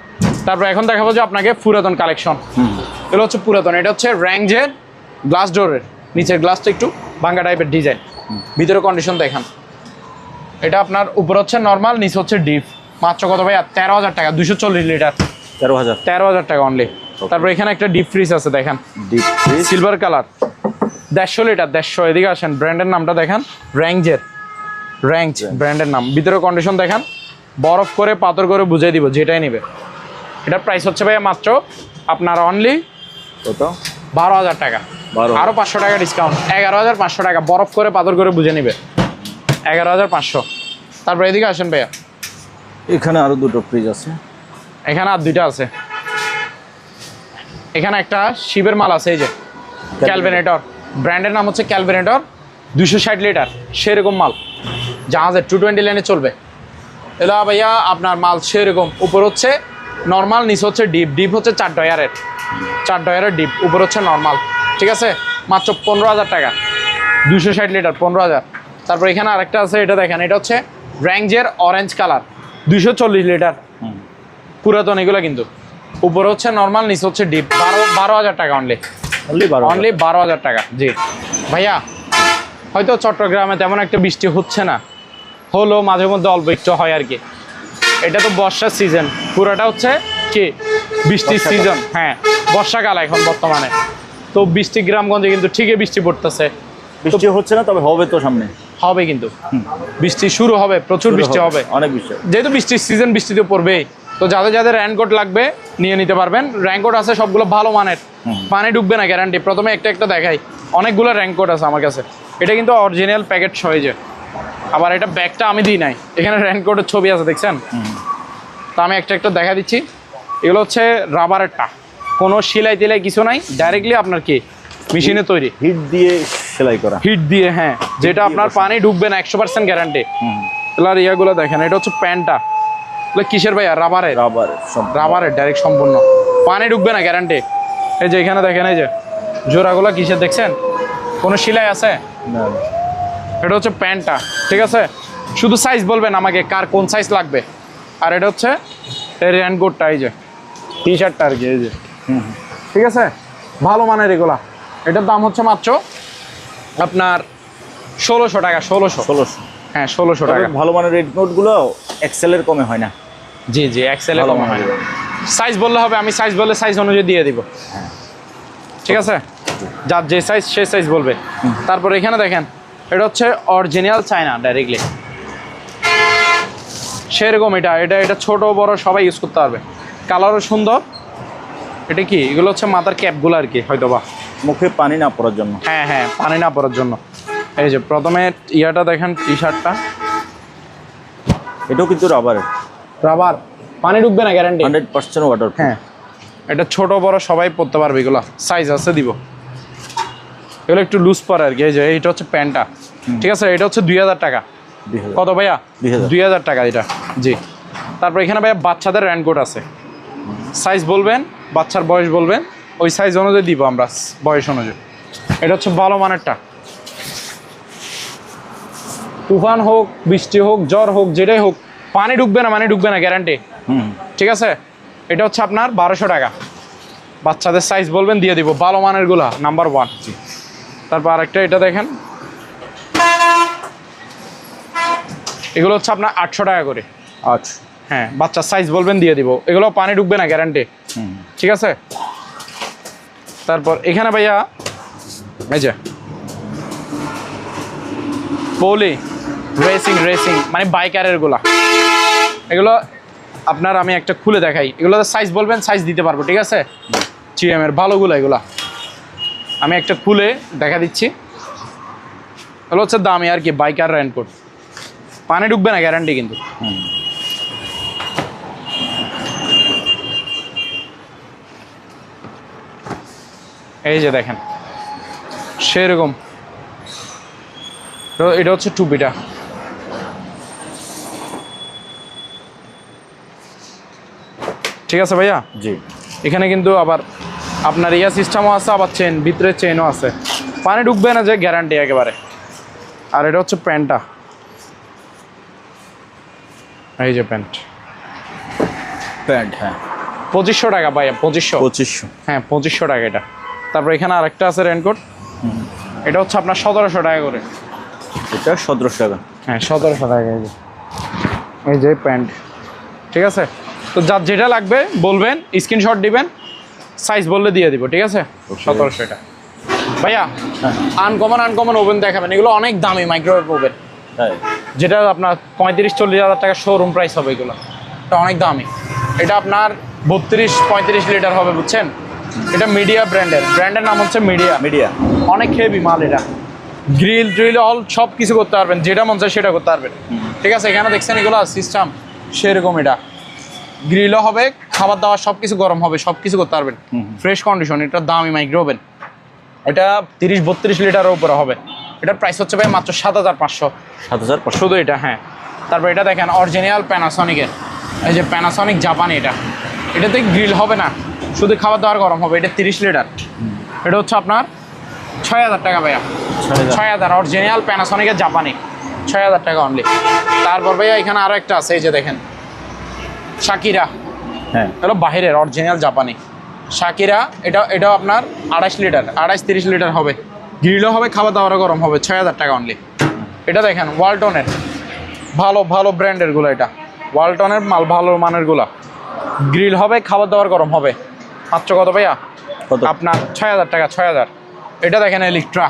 Speaker 1: তারপর এখন দেখাবো যে আপনাকে পুরাতন কালেকশন। এগুলো হচ্ছে পুরাতন। এটা হচ্ছে র্যাঞ্জের গ্লাস ডোরের, নিচের গ্লাসটা একটু ভাঙ্গা টাইপের ডিজাইন, ভিতরে কন্ডিশন দেখেন। এটা আপনার উপর হচ্ছে নর্মাল, নিচে হচ্ছে ডিপ। মাত্র কত ভাইয়া? 13,000 টাকা, 240 লিটার। 13,000 টাকা অনলি। তারপর এখানে একটা ডিপ ফ্রিজ আছে দেখেন,
Speaker 2: deep fridge,
Speaker 1: silver colour, 150 litre, 150। এদিকে আসেন, ব্র্যান্ডের নামটা দেখেন, র্যাঞ্জ ব্র্যান্ডের নাম। ভিতরে কন্ডিশন দেখেন, বরফ করে পাথর করে বুঝিয়ে দিব যেটাই নেবে। এটার প্রাইস হচ্ছে ভাইয়া মাত্র আপনার অনলি
Speaker 2: কত?
Speaker 1: 12,000 টাকা। আরও 500 টাকা ডিসকাউন্ট, 11,500 টাকা। বরফ করে পাথর করে বুঝে নিবে, 11,500। তারপর এদিকে আসেন ভাইয়া,
Speaker 2: এখানে আরো দুটো ফ্রিজ আছে,
Speaker 1: এখানে আর দুইটা আছে। এখানে একটা শিবের মাল আছে, এই যে ক্যালভিনেটর, ব্র্যান্ডের নাম হচ্ছে ক্যালভিনেটর, 260 লিটার, সেরকম মাল, জাহাজের 220 লাইনে চলবে। এলা ভাইয়া আপনার মাল সেরকম। উপর হচ্ছে নর্মাল, নিচে হচ্ছে ডিপ হচ্ছে 4 ডয়ারের ডিপ, উপর হচ্ছে নর্মাল। ঠিক আছে, মাত্র 15,000 টাকা, 260 লিটার, 15,000। তারপর এখানে আরেকটা আছে, এটা দেখেন, এটা হচ্ছে র্যাঞ্জের অরেঞ্জ কালার, 240 লিটার, পুরাতন এগুলো কিন্তু। উপরে হচ্ছে নর্মাল, নিচে হচ্ছে ডিপ, 12,000 টাকা অনলি, 12,000 টাকা। জি ভাইয়া, হয়তো চট্টগ্রামে তেমন একটা বৃষ্টি হচ্ছে না, হলো মাঝে মধ্যে অল্প একটু হয় আর কি। এটা তো বর্ষার সিজন, পুরোটা হচ্ছে কি বৃষ্টির সিজন। হ্যাঁ, বর্ষাকাল এখন বর্তমানে, তো বৃষ্টি গ্রামগঞ্জে কিন্তু ঠিকই বৃষ্টি পড়তেছে।
Speaker 2: বৃষ্টি হচ্ছে না, তবে হবে তো সামনে,
Speaker 1: হবে কিন্তু বৃষ্টি শুরু হবে, প্রচুর বৃষ্টি হবে,
Speaker 2: অনেক বৃষ্টি।
Speaker 1: যেহেতু বৃষ্টির সিজন, বৃষ্টি তো পড়বেই। তো যাদের রেইনকোট লাগবে নিয়ে নিতে পারবেন। রেইনকোট আছে সবগুলো ভালো মানের, পানি ঢুকবে না গ্যারান্টি। প্রথমে একটা দেখাই, অনেকগুলো রেইনকোট আছে আমার কাছে। এটা কিন্তু অরিজিনাল প্যাকেট সহজে, আবার এটা ব্যাগটা আমি দিই নাই, এখানে রেইনকোটের ছবি আছে দেখছেন। তো আমি একটা দেখা দিচ্ছি। এগুলো হচ্ছে রাবারেরটা, কোনো সেলাই টেলাই কিছু নাই, ডাইরেক্টলি আপনার কি মেশিনে তৈরি,
Speaker 2: হিট দিয়ে সেলাই করা,
Speaker 1: হিট দিয়ে। হ্যাঁ, যেটা আপনার পানি ঢুকবে না, 100% গ্যারান্টি। এগুলোর ইয়াগুলো দেখেন, এটা হচ্ছে প্যান্টটা, এগুলো কিসের ভাইয়া? রাবারের ডাইরেক্ট সম্পূর্ণ, পানি ঢুকবে না, গ্যারান্টি। এই যে এখানে দেখেন, এই যে জোড়াগুলো কিসের দেখছেন, কোনো সেলাই আছে? এটা হচ্ছে প্যান্টটা। ঠিক আছে, শুধু সাইজ বলবেন আমাকে, কার কোন সাইজ লাগবে। আর এটা হচ্ছে রেইনকোটটা, এই যে টি শার্টটা আর কি, এই যে। ঠিক আছে, ভালো মানের এগুলা। এটার দাম হচ্ছে মাত্র আপনার 1600 টাকা। 1600? হ্যাঁ, 1600 টাকা।
Speaker 2: ভালো মানের রেইনকোটগুলো এক্সেলের কমে হয় না।
Speaker 1: জি, এক্সেলে কমে হয় না। সাইজ বললে হবে, আমি সাইজ বললে সাইজ অনুযায়ী দিয়ে দিব। ঠিক আছে, যার যে সাইজ সে সাইজ বলবে। তারপর এখানে দেখেন, এটা হচ্ছে অরিজিনাল চায়না, ডাইরেক্টলি সেরকম। এটা ছোট বড় সবাই ইউজ করতে পারবে, কালারও সুন্দর। এটা কি? এগুলো হচ্ছে মাথার ক্যাপগুলো আর কি, হয়তো বা
Speaker 2: মুখে পানি না পড়ার জন্য।
Speaker 1: হ্যাঁ, পানি না পড়ার জন্য। এই যে প্রথমে ইয়াটা দেখেন, টি শার্টটা,
Speaker 2: এটাও কিন্তু রাবার,
Speaker 1: পানি ঢুকবে না, গ্যারান্টি,
Speaker 2: 100% ওয়াটার।
Speaker 1: হ্যাঁ, এটা ছোট বড় সবাই পরতে পারবে, এগুলো সাইজ আছে দিব। এগুলো একটু লুজ পরে আর কি। এই যে এইটা হচ্ছে প্যান্টটা। ঠিক আছে, এটা হচ্ছে 2,000 টাকা। কত ভাইয়া? 2,000 টাকা এটা। জি। তারপর এখানে ভাইয়া বাচ্চাদের রেইনকোট আছে, সাইজ বলবেন, বাচ্চার বয়স বলবেন, ওই সাইজ অনুযায়ী দিব আমরা, বয়স অনুযায়ী। এটা হচ্ছে ভালো মানেরটা, তুফান হোক, বৃষ্টি হোক, জ্বর হোক, যেটাই হোক, পানি ঢুকবে না, গ্যারান্টি। ঠিক আছে, এটা হচ্ছে আপনার 1200 টাকা। বাচ্চাদের সাইজ বলবেন, দিয়ে দিব, ভালো মানের গুলা, নাম্বার 1। তারপর আরেকটা, এটা দেখেন, এগুলো হচ্ছে আপনার 800 টাকা করে। হ্যাঁ, বাচ্চার সাইজ বলবেন দিয়ে দিব, এগুলো পানি ঢুকবে না, গ্যারান্টি। ঠিক আছে। তারপর এখানে ভাইয়া এই যে পলি রেসিং মানে বাইকারের গুলা, এগুলো আপনার আমি একটা খুলে দেখাই, এগুলো সাইজ বলবেন, সাইজ দিতে পারবো। ঠিক আছে। GM এর ভালোগুলো এগুলা আমি একটা খুলে দেখা দিচ্ছি। এগুলো হচ্ছে দামি আর কি, বাইকার রেইনকোট, পানি ঢুকবে না, গ্যারান্টি কিন্তু। এই যে দেখেন সেরকম, এটা হচ্ছে টুপিটা। ঠিক আছে ভাইয়া।
Speaker 2: জি।
Speaker 1: এখানে কিন্তু আবার আপনার ইয়া সিস্টেমও আছে, আবার চেন, ভিতরে চেনও আছে, পানি ঢুকবে না যে, গ্যারান্টি একেবারে। আর এটা হচ্ছে প্যান্টটা, এই যে প্যান্ট,
Speaker 2: হ্যাঁ
Speaker 1: 2500 টাকা ভাইয়া, 2500। হ্যাঁ 2500 টাকা এটা। তারপর এখানে আরেকটা আছে রেনকোট, এটা হচ্ছে আপনার 1700 টাকা করে।
Speaker 2: এটা 1700 টাকা।
Speaker 1: হ্যাঁ 1700 টাকা। এই যে প্যান্ট। ঠিক আছে। তো যার যেটা লাগবে বলবেন, স্ক্রিনশট দিবেন, সাইজ বললে দিয়ে দিব। ঠিক আছে। 1700 টাকা ভাইয়া। আনকমন ওভেন দেখাবেন, এগুলো অনেক দামি মাইক্রোওয়েভ ওভেন, যেটা আপনার 35-40 হাজার টাকা শোরুম প্রাইস হবে। এগুলো এটা অনেক দামি, এটা আপনার 32-35 লিটার হবে, বুঝছেন। এটা মিডিয়া ব্র্যান্ডের নাম হচ্ছে মিডিয়া। অনেক হেভি মাল এটা, গ্রিল অল সব কিছু করতে পারবেন, যেটা মন চায় সেটা করতে পারবেন। ঠিক আছে। এখানে দেখছেন এগুলো সিস্টেম সেরকম, এটা গ্রিলও হবে, খাবার দাবার সব কিছু গরম হবে, সব কিছু করতে পারবেন, ফ্রেশ কন্ডিশন। এটা দামি মাইক্রো ওভেন, এটা 30-32 লিটারের উপরে হবে। এটার প্রাইস হচ্ছে ভাই মাত্র 7500 শুধু এটা। হ্যাঁ। তারপর এটা দেখেন অরিজিনাল প্যানাসনিকের, এই যে প্যানাসনিক জাপানি, এটাতে গ্রিল হবে না, শুধু খাবার দাবার গরম হবে। এটা 30 লিটার, এটা হচ্ছে আপনার 6000 টাকা ভাইয়া। 6000 অরিজিনাল প্যানাসনিকের জাপানি, 6000 টাকা অনলি। তারপর ভাইয়া এখানে আরো একটা আছে, এই যে দেখেন শাকিরা,
Speaker 2: হ্যাঁ
Speaker 1: হলো বাহিরের অরিজিনাল জাপানি শাকিরা। এটাও আপনার 28 লিটার, 28-30 লিটার হবে, গ্রিলও হবে, খাবার দাবারও গরম হবে, 6000 টাকা অনলি। এটা দেখেন ওয়ালটনের, ভালো ব্র্যান্ডের গুলো, এটা ওয়ালটনের মাল, ভালো মানের গুলা, গ্রিল হবে, খাবার দাবার গরম হবে। মাত্র কত ভাইয়া? আপনার 6000 টাকা। 6000। এটা দেখেন ইলেকট্রা,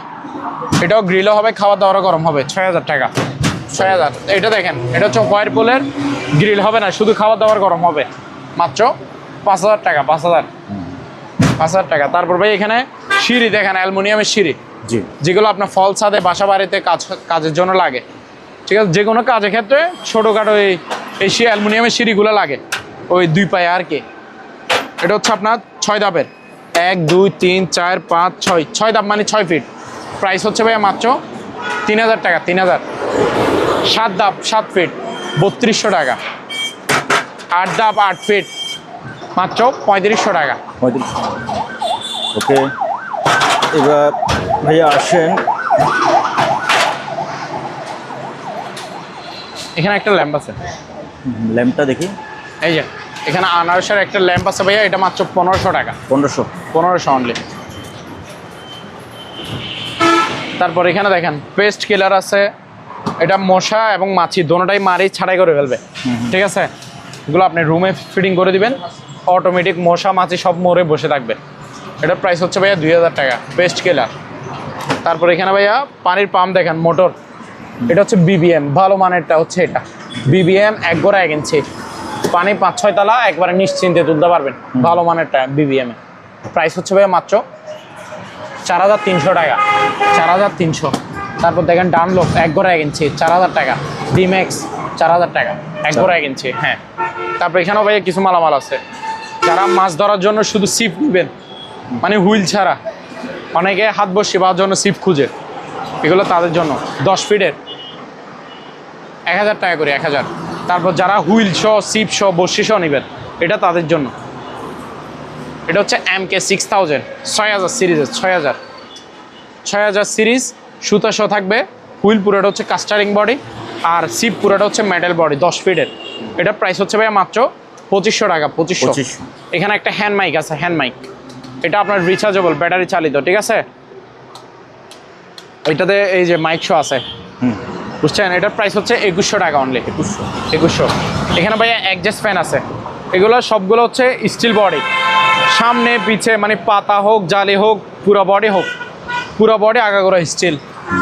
Speaker 1: এটাও গ্রিলও হবে, খাবার দাবারও গরম হবে, 6000 টাকা। 6000। এটা দেখেন, এটা হচ্ছে ওয়ারপুলের, গ্রিল হবে না, শুধু খাবার দাবার গরম হবে, মাত্র 5000 টাকা। 5000 টাকা। তারপর ভাই এখানে সিঁড়ি দেখেন, অ্যালুমিনিয়ামের সিঁড়ি, যেগুলো আপনার ফল ছাদে, বাসা বাড়িতে কাজের জন্য লাগে। ঠিক আছে। যে কোনো কাজের ক্ষেত্রে ছোটোখাটো এই অ্যালুমিনিয়ামের সিঁড়িগুলো লাগে, ওই 2 পায়ে আর কি। এটা হচ্ছে আপনার 6 ধাপের, 1 2 3 4 5 6, 6 ধাপ মানে 6 ফিট। প্রাইস হচ্ছে ভাইয়া মাত্র 3000 টাকা। 3000। 7 ধাপ 7 ফিট, 3200 টাকা। 8 ধাপ 8 ফিট, মাত্র 3500 টাকা।
Speaker 2: ওকে, এবার ভাইয়া আসেন,
Speaker 1: এখানে একটা ল্যাম্প আছে,
Speaker 2: ল্যাম্পটা দেখি।
Speaker 1: এই যে এখানে আনারসের একটা ল্যাম্প আছে ভাইয়া, এটা মাত্র 1500 টাকা। 1500 অনলি। তারপর এখানে দেখেন পেস্ট কিলার আছে, এটা মশা এবং মাছি দোনোটাই মারি ছাড়াই করে ফেলবে। ঠিক আছে। এগুলো আপনি রুমে ফিটিং করে দিবেন, অটোমেটিক মশা মাছি সব মরে বসে থাকবে। এটার প্রাইস হচ্ছে ভাইয়া 2000 টাকা, পেস্ট কিলার। তারপর এখানে ভাইয়া পানির পাম্প দেখেন, মোটর, এটা হচ্ছে BBM, ভালো মানেরটা হচ্ছে এটা BBM, 1 গোড়া 1 ইঞ্চি, পানি 5-6 তলা একবারে নিশ্চিন্তে তুলতে পারবেন, ভালো মানেরটা BBM। প্রাইস হচ্ছে ভাইয়া মাত্র 4300 টাকা। 4300। তারপর দেখেন ডানলোপ, 1 গোড়া 1 ইঞ্চি, 4000 টাকা। ডিম্যাক্স 4000 টাকা, 1 গোড়া 1 ইঞ্চি। হ্যাঁ। তারপর এখানেও ভাইয়া কিছু মালামাল আছে, যারা মাছ ধরার জন্য শুধু সিপ নেবেন, মানে হুইল ছাড়া, অনেকে হাত বসে পাওয়ার জন্য সিপ খুঁজে, এগুলো তাদের জন্য 10 ফিটের 1000 টাকা করে, 1000। তারপর যারা হুইল সহ, সিপ সহ, বসি সহ নেবেন, এটা তাদের জন্য। এটা হচ্ছে MK 6000, 6000 সিরিজের, 6000 সিরিজ, সুতা সহ থাকবে। হুইল পুরোটা হচ্ছে কাস্টারিং বডি, আর সিপ পুরোটা হচ্ছে মেটাল বডি, 10 ফিটের। এটা প্রাইস হচ্ছে ভাইয়া মাত্র 2500 টাকা। 2500। এখানে একটা হ্যান্ড মাইক আছে, হ্যান্ড মাইক, এটা আপনার রিচার্জেবল, ব্যাটারি চালিত। ঠিক আছে। এটাতে এই যে মাইক শো আছে, বুঝছেন? এটার প্রাইস হচ্ছে 2100 টাকা অনলি। 2100। এখানে ভাইয়া অ্যাডজাস্ট ফ্যান আছে, এগুলো সবগুলো হচ্ছে স্টিল বডি, সামনে পিছে মানে পাতা হোক জালি হোক পুরো বডি হোক, পুরো বডি আগাগোড়া স্টিল।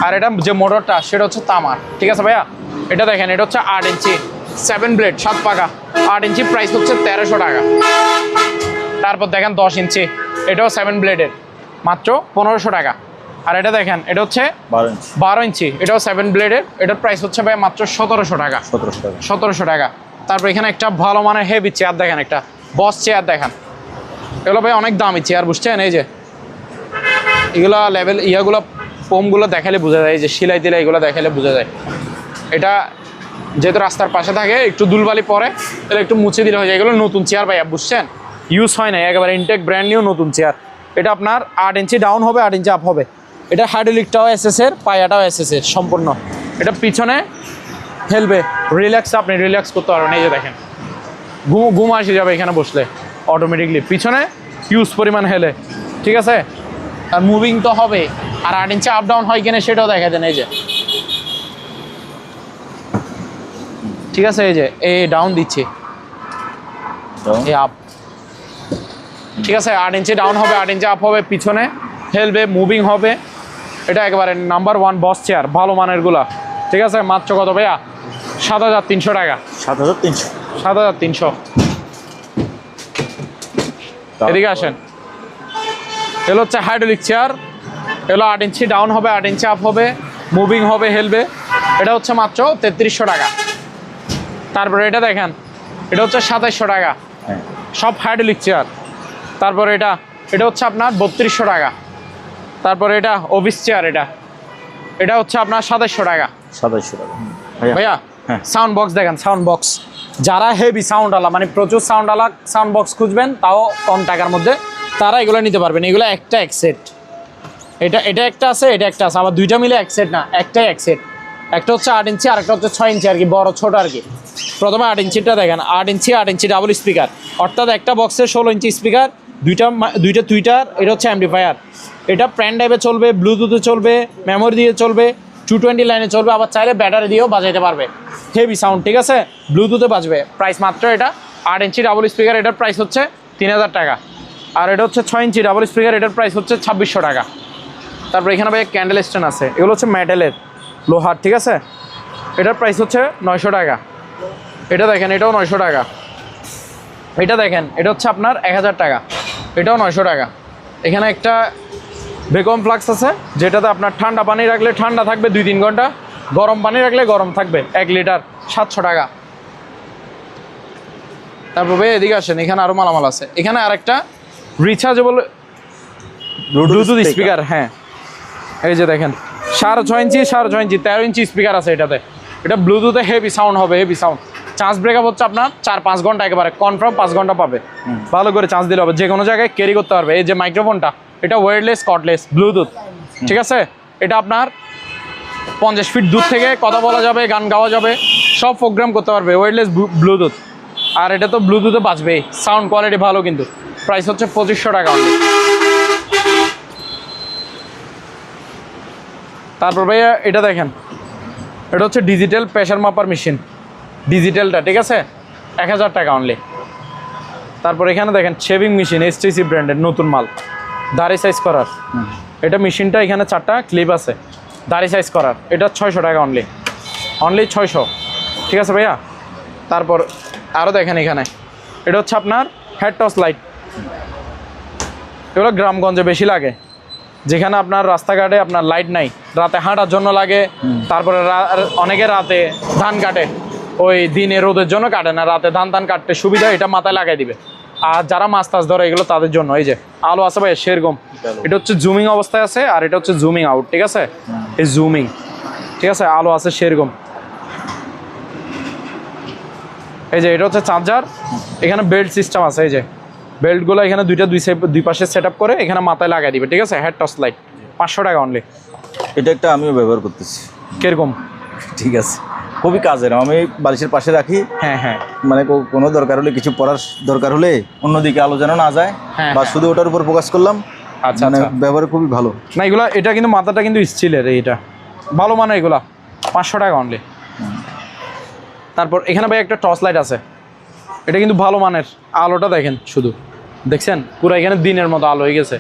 Speaker 1: আর এটা যে মোটরটা সেটা হচ্ছে তামার, ঠিক আছে ভাইয়া? এটা দেখেন, এটা হচ্ছে 8 ইঞ্চি 7 ব্লেড 7 পাকা 8 ইঞ্চি, প্রাইস হচ্ছে 1300 টাকা। তারপর দেখেন 10 ইঞ্চি, এটাও 7 ব্লেডের, মাত্র 1500 টাকা। আর এটা দেখেন, এটা হচ্ছে 12 ইঞ্চি, এটাও 7 ব্লেডের, এটার প্রাইস হচ্ছে ভাই মাত্র 1700 টাকা। 1700 টাকা। তারপর এখানে একটা ভালো মানের হেভি চেয়ার দেখেন, একটা বস চেয়ার দেখেন, এগুলো ভাই অনেক দামি চেয়ার, বুঝছেন? এই যে এগুলা লেভেল ইয়াগুলো ফোমগুলো দেখালে বোঝা যায়, এই যে সেলাই দিলে এগুলো দেখালে বোঝা যায়। এটা যেহেতু রাস্তার পাশে থাকে, একটু দুলবালি পরে তাহলে একটু মুছে দিলে হয়ে যায়। এগুলো নতুন চেয়ার ভাইয়া, বুঝছেন? ইউজ হয় না, একেবারে ইনটেক ব্র্যান্ড নিউ নতুন চেয়ার। এটা আপনার 8 ইঞ্চি ডাউন হবে, 8 ইঞ্চি আপ হবে। এটা হাইড্রোলিকটাও এসএসের, পায়াটাও এসএসের সম্পূর্ণ। এটা পিছনে হেলবে, রিল্যাক্স, আপনি রিল্যাক্স করতে পারবেন। এই যে দেখেন, ঘুম আসে যাবে এখানে বসলে অটোমেটিকলি, পিছনে হিউজ পরিমাণ হেলে, ঠিক আছে? আর মুভিং তো হবে। আর 8 ইঞ্চি আপ ডাউন হয় কিনা সেটাও দেখা দেন, এই যে ঠিক আছে, এই যে এই ডাউন দিচ্ছে, এই আপ, ঠিক আছে? 8 ইঞ্চি ডাউন হবে, 8 ইঞ্চি আপ হবে, পিছনে হেলবে, মুভিং হবে। এটা একেবারে নাম্বার 1 বস চেয়ার, ভালো মানের গুলা, ঠিক আছে? মাত্র কত ভাইয়া? 7300 টাকা। 7300। এদিকে আসেন, এগুলো হচ্ছে হাইড্রোলিক চেয়ার, এগুলো 8 ইঞ্চি ডাউন হবে, 8 ইঞ্চি আপ হবে, মুভিং হবে, হেলবে। এটা হচ্ছে মাত্র 3300 টাকা। তারপরে এটা দেখেন, এটা হচ্ছে 2700 টাকা, সব হাইড্রোলিক চেয়ার। তারপরে এটা হচ্ছে আপনার 3200 টাকা। তারপরে এটা অফিস চেয়ার, এটা হচ্ছে আপনার 2700 টাকা।
Speaker 2: 2700 টাকা
Speaker 1: ভাইয়া সাউন্ড বক্স দেখেন, সাউন্ড বক্স যারা হেভি সাউন্ড আলা মানে প্রচুর সাউন্ড আলা সাউন্ড বক্স খুঁজবেন, তাও কম টাকার মধ্যে, তারা এগুলো নিতে পারবেন। এগুলো একটা এক সেট, এটা একটা আছে, এটা একটা আছে, আবার দুইটা মিলে এক সেট না, একটাই এক সেট। একটা হচ্ছে 8 ইঞ্চি, আর একটা হচ্ছে 6 ইঞ্চি আর কি, বড় ছোট আর কি। প্রথমে 8 ইঞ্চিটা দেখেন, 8 ইঞ্চি ডাবল স্পিকার, অর্থাৎ একটা বক্সে 16 ইঞ্চি স্পিকার, দুইটা টুইটার, এটা হচ্ছে অ্যাম্পলিফায়ার। এটা প্যান ড্রাইভে চলবে, ব্লুটুথে চলবে, মেমোরি দিয়ে চলবে, 220 লাইনে চলবে, আবার চাইলে ব্যাটারি দিয়েও বাজাইতে পারবে। হেভি সাউন্ড, ঠিক আছে? ব্লুটুথে বাজবে। প্রাইস মাত্র এটা 8 ইঞ্চি ডাবল স্পিকার, এটার প্রাইস হচ্ছে 3000 টাকা। আর এটা হচ্ছে 6 ইঞ্চি ডাবল স্পিকার, এটার প্রাইস হচ্ছে 2600 টাকা। তারপর এখানে ভাই ক্যান্ডেল স্ট্যান্ড আছে, এগুলো হচ্ছে মেটালের, লোহার, ঠিক আছে? এটার প্রাইস হচ্ছে 900 টাকা। এটা দেখেন, এটাও 900 টাকা। এটা দেখেন, এটা হচ্ছে আপনার 1000 টাকা, এটাও 900 টাকা। এখানে একটা ভ্যাকুয়াম ফ্লাক্স আছে, যেটাতে আপনার ঠান্ডা পানি রাখলে ঠান্ডা থাকবে 2-3 ঘন্টা, গরম পানি রাখলে গরম থাকবে, 1 লিটার, 700 টাকা। তারপর ভাই এদিকে আসেন, এখানে আরও মালামাল আছে। এখানে আরেকটা রিচার্জেবল ব্লুটুথ স্পিকার, হ্যাঁ, এই যে দেখেন 6.5 ইঞ্চি 13 ইঞ্চি স্পিকার আছে এটাতে। এটা ব্লুটুথে হেভি সাউন্ড হবে, হেভি সাউন্ড। চার্জ ব্রেকআপ হচ্ছে আপনার 4-5 ঘন্টা, একেবারে কনফার্ম 5 ঘন্টা পাবে। ভালো করে চার্জ দিলে হবে, যে কোনো জায়গায় ক্যারি করতে পারবে। এই যে মাইক্রোফোনটা, এটা ওয়্যারলেস কর্ডলেস ব্লুটুথ, ঠিক আছে? এটা আপনার 50 ফিট দূর থেকে কথা বলা যাবে, গান গাওয়া যাবে, সব প্রোগ্রাম করতে পারবে, ওয়্যারলেস ব্লুটুথ। আর এটা তো ব্লুটুথে বাজবে, সাউন্ড কোয়ালিটি ভালো কিন্তু। প্রাইস হচ্ছে 2500 টাকা। তারপর ভাইয়া এটা দেখেন, এটা হচ্ছে ডিজিটাল প্রেশার মাপার মেশিন, ডিজিটালটা, ঠিক আছে? 1000 টাকা অনলি। তারপর এখানে দেখেন শেভিং মেশিন, STC ব্র্যান্ডের নতুন মাল, দাড়ি সাইজ করার। এটা মেশিনটা এখানে 4টা ক্লিপ আছে, দাড়ি সাইজ করার। এটা 600 টাকা অনলি, 600, ঠিক আছে ভাইয়া? তারপর আরও দেখেন এখানে, এটা হচ্ছে আপনার হেড টর্চ লাইট। এগুলো গ্রামগঞ্জে বেশি লাগে, যেখানে আপনার রাস্তাঘাটে আপনার লাইট নাই, রাতে হাঁটার জন্য লাগে। তারপরে অনেকে রাতে ধান কাটে, ওই দিনে রোদের জন্য কাটে না, রাতে ধান কাটতে সুবিধা, এটা মাথায় লাগাই দিবে। আর যারা মাছ টাছ ধরে এগুলো তাদের জন্য। এই যে আলো আছে ভাই সেরকম, এটা হচ্ছে জুমিং অবস্থায় আছে, আর এটা হচ্ছে জুমিং আউট, ঠিক আছে? এই জুমিং, ঠিক আছে? আলো আছে সেরকম। এই যে এটা হচ্ছে চার্জার, এখানে বেল্ট সিস্টেম আছে, এই যে বেল্টগুলো এখানে দুই পাশে সেট আপ করে এখানে মাথায় লাগাই দিবে, ঠিক আছে? হেড টর্চ লাইট 500 টাকা অনলি।
Speaker 2: এটা একটা আমিও ব্যবহার করতেছি।
Speaker 1: কিরকম?
Speaker 2: ঠিক আছে, খুবই কাজের। আমি বালিশের পাশে রাখি,
Speaker 1: হ্যাঁ,
Speaker 2: মানে কোনো দরকার হলে, কিছু পড়ার দরকার হলে অন্যদিকে আলো যেন না যায়, বা শুধু ওটার উপর ফোকাস করলাম।
Speaker 1: আচ্ছা,
Speaker 2: মানে ব্যবহার খুবই ভালো।
Speaker 1: না এগুলা, এটা কিন্তু মাথাটা কিন্তু স্টিলের, এইটা ভালো মানে এগুলা 500 টাকা অনলি। তারপর এখানে ভাই একটা টর্চ লাইট আছে, এটা কিন্তু ভালো মানের, আলোটা দেখেন শুধু, দেখছেন পুরো এখানে দিনের মতো আলো হয়ে গেছে।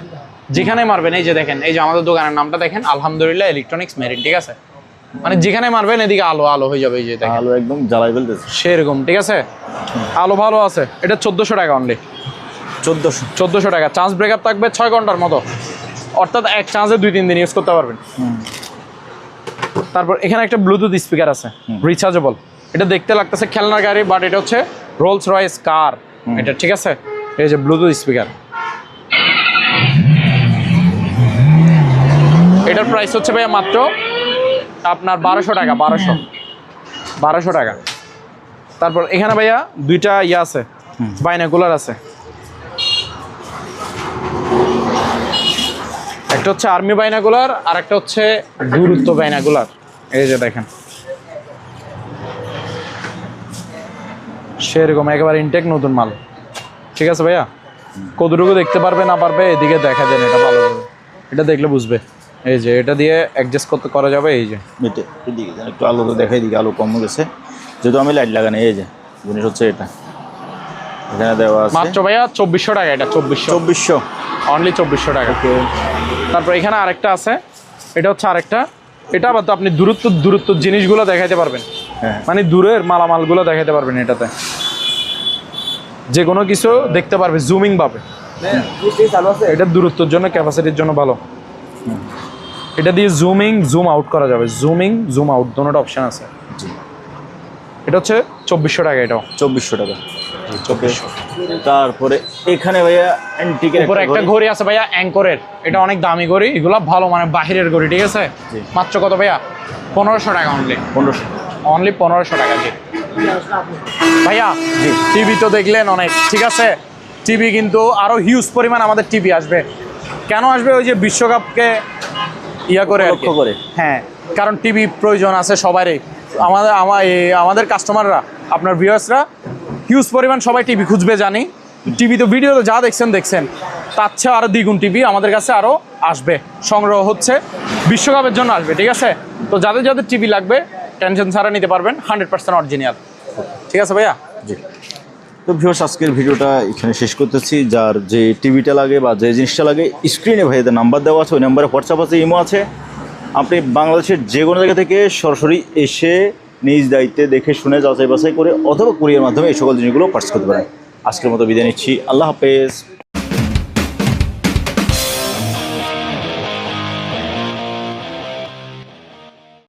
Speaker 1: যেখানে মারবেন, এই যে দেখেন, এই যে আমাদের দোকানের নামটা দেখেন, আলহামদুলিল্লাহ ইলেকট্রনিক্স মেরিন, ঠিক আছে? মানে যেখানে মারবেন এদিকে আলো আলো হয়ে যাবে, এই যে দেখেন
Speaker 2: আলো একদম জ্বালাই ফেলতেছে
Speaker 1: সেরকম, ঠিক আছে? আলো ভালো আছে। এটা 1400 টাকা অনলি, 1400 টাকা। চার্জ ব্রেকআপ থাকবে 6 ঘন্টার মতো, অর্থাৎ এক চার্জে 2-3 দিন ইউজ করতে পারবেন। তারপর এখানে একটা ব্লুটুথ স্পিকার আছে, রিচার্জেবল। এটা দেখতে লাগতেছে খেলনার গাড়ি, বাট এটা হচ্ছে রোলস রয়েস কার এটা, ঠিক আছে? এই যে ব্লুটুথ স্পিকার, এটার প্রাইস হচ্ছে ভাইয়া মাত্র আপনার 1200 টাকা, 1200 টাকা। তারপর এখানে ভাইয়া দুইটা ইয়ে আছে, বাইনাকুলার আছে। একটা হচ্ছে আর্মি বাইনাকুলার, আর একটা হচ্ছে দূরত্ব বাইনাকুলার। এই যে দেখেন সেরকম একেবারে ইনটেক নতুন মাল, ঠিক আছে ভাইয়া? কতটুকু দেখতে পারবে না পারবে এদিকে দেখা দেন, এটা ভালো হবে, এটা দেখলে বুঝবে। এই যে এটা দিয়ে অ্যাডজাস্ট করতে করা যাবে। এই যে
Speaker 2: এদিকে একটু আলো তো দেখাই, দিকে আলো কম গেছে যেহেতু আমি লাইট লাগানি। এই যে জিনিস হচ্ছে এটা এখানে দেওয়া আছে
Speaker 1: মাত্র ভাইয়া 2400 টাকা, এটা 2400 অনলি 2400 টাকা। তারপর এখানে আরেকটা আছে, এটা হচ্ছে আরেকটা, এটা আবার তো আপনি দূরত্ব জিনিসগুলো দেখাইতে পারবেন, মানে দূরের মালামালগুলো দেখাইতে পারবেন। এটাতে যে কোনো কিছু দেখতে পারবে, জুমিং পাবে। এটা দূরত্বের জন্য, ক্যাপাসিটির জন্য ভালো। এটা দিয়ে জুম আউট করা যাবে, জুম আউট দুটোটা অপশন আছে। এটা হচ্ছে 2400 টাকা, এটাও
Speaker 2: 2400 টাকা। তারপরে এখানে ভাইয়া অ্যান্টিকের
Speaker 1: উপরে একটা ঘড়ি আছে ভাইয়া, অ্যাঙ্করের। এটা অনেক দামি ঘড়ি, এগুলা ভালো মানে বাহিরের ঘড়ি, ঠিক আছে? মাত্র কত ভাইয়া? 1500 টাকা অনলি, 1500 টাকা। জি ভাইয়া, জি টিভি তো দেখলেন অনেক, ঠিক আছে? টিভি কিন্তু আরো হিউজ পরিমাণ আমাদের টিভি আসবে। কেন আসবে? ওই যে বিশ্বকাপকে ইয়া করে
Speaker 2: লক্ষ্য করে।
Speaker 1: হ্যাঁ, কারণ টিভি প্রয়োজন আছে সবারই। আমাদের কাস্টমাররা, আপনার ভিউয়ার্সরা হিউজ পরিমাণ সবাই টিভি খুঁজবে, জানি। টিভি তো ভিডিও যা দেখছেন, তার চেয়ে আরও দ্বিগুণ টিভি আমাদের কাছে আরও আসবে, সংগ্রহ হচ্ছে, বিশ্বকাপের জন্য আসবে, ঠিক আছে? তো যাদের টিভি লাগবে টেনশন ছাড়া নিতে পারবেন, 100% অরিজিনাল, ঠিক আছে ভাইয়া?
Speaker 2: জি। তো ভিউয়ার্স, আজকের ভিডিওটা এখানে শেষ করতেছি। যার যে টিভিটা লাগে বা যে জিনিসটা লাগে, স্ক্রিনে ভাইয়াদের নাম্বার দেওয়া আছে, ওই নাম্বারে হোয়াটসঅ্যাপ আছে, ইমো আছে। আপনি বাংলাদেশের যে কোনো জায়গা থেকে সরাসরি এসে নিজ দায়িত্বে দেখে শুনে যাচাই বাছাই করে অথবা কুরিয়ার মাধ্যমে এই সকল জিনিসগুলো পার্চেস করতে পারেন। আজকের মতো বিদায় নিচ্ছি, আল্লাহ হাফেজ।